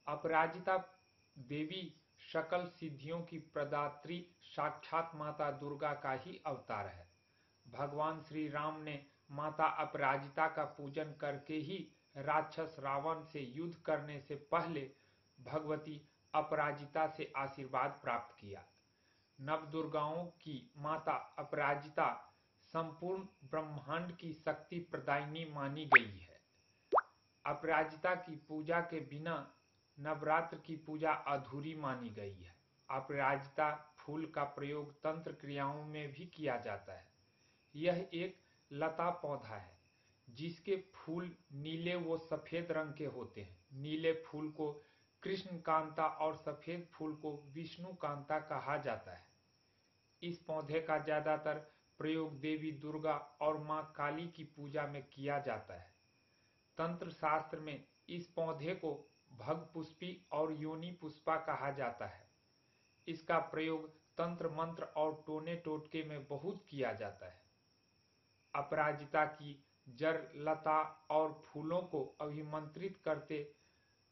अपराजिता देवी सकल सिद्धियों की प्रदात्री साक्षात माता दुर्गा का ही अवतार है। भगवान श्री राम ने माता अपराजिता का पूजन करके ही राक्षस रावण से युद्ध करने से पहले भगवती अपराजिता से आशीर्वाद प्राप्त किया। नवदुर्गाओं की माता अपराजिता संपूर्ण ब्रह्मांड की शक्ति प्रदायिनी मानी गई है। अपराजिता की पूजा के बिना नवरात्र की पूजा अधूरी मानी गई है। अपराजिता फूल का प्रयोग तंत्र क्रियाओं में भी किया जाता है। यह एक लता पौधा है जिसके फूल नीले व सफेद रंग के होते हैं। नीले फूल को कृष्ण कांता और सफेद फूल को विष्णु कांता कहा जाता है। इस पौधे का ज्यादातर प्रयोग देवी दुर्गा और मां काली की पूजा में किया जाता है। तंत्र शास्त्र में इस पौधे को भगपुष्पी और योनि पुष्पा कहा जाता है। इसका प्रयोग तंत्र मंत्र और टोने टोटके में बहुत किया जाता है। अपराजिता की जड़, लता और फूलों को अभिमंत्रित करते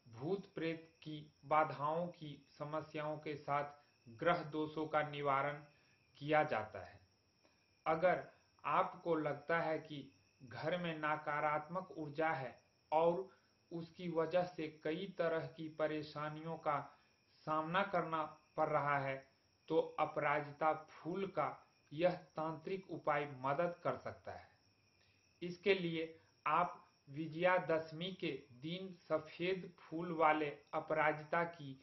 भूत प्रेत की बाधाओं की समस्याओं के साथ ग्रह दोषों का निवारण किया जाता है। अगर आपको लगता है कि घर में नकारात्मक ऊर्जा है और उसकी वजह से कई तरह की परेशानियों का सामना करना पड़ रहा है, तो अपराजिता फूल का यह तांत्रिक उपाय मदद कर सकता है। इसके लिए आप विजयादशमी के दिन सफेद फूल वाले अपराजिता की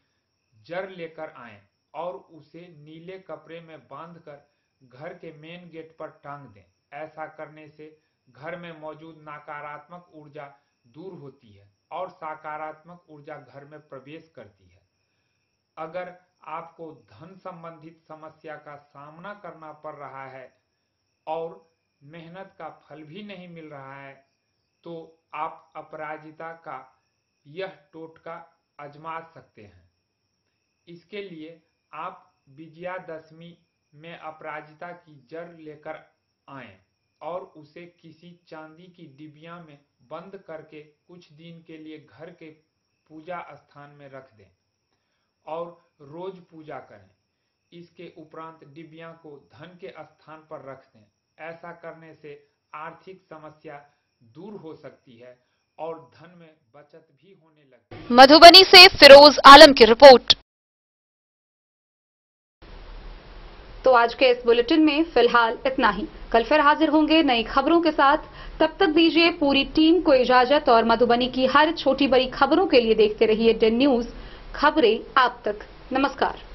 जड़ लेकर आएं और उसे नीले कपड़े में बांधकर घर के मेन गेट पर टांग दें। ऐसा करने से घर में मौजूद नकारात्मक ऊर्जा दूर होती है और सकारात्मक ऊर्जा घर में प्रवेश करती है। अगर आपको धन संबंधित समस्या का सामना करना पड़ रहा है और मेहनत का फल भी नहीं मिल रहा है, तो आप अपराजिता का यह टोटका आजमा सकते हैं। इसके लिए आप विजयादशमी में अपराजिता की जड़ लेकर आएं और उसे किसी चांदी की डिबिया में बंद करके कुछ दिन के लिए घर के पूजा स्थान में रख दें और रोज पूजा करें। इसके उपरांत डिबिया को धन के स्थान पर रख दें। ऐसा करने से आर्थिक समस्या दूर हो सकती है और धन में बचत भी होने लगती है। मधुबनी से फिरोज आलम की रिपोर्ट। तो आज के इस बुलेटिन में फिलहाल इतना ही। कल फिर हाजिर होंगे नई खबरों के साथ। तब तक दीजिए पूरी टीम को इजाजत और मधुबनी की हर छोटी बड़ी खबरों के लिए देखते रहिए DEN न्यूज, खबरें आप तक। नमस्कार।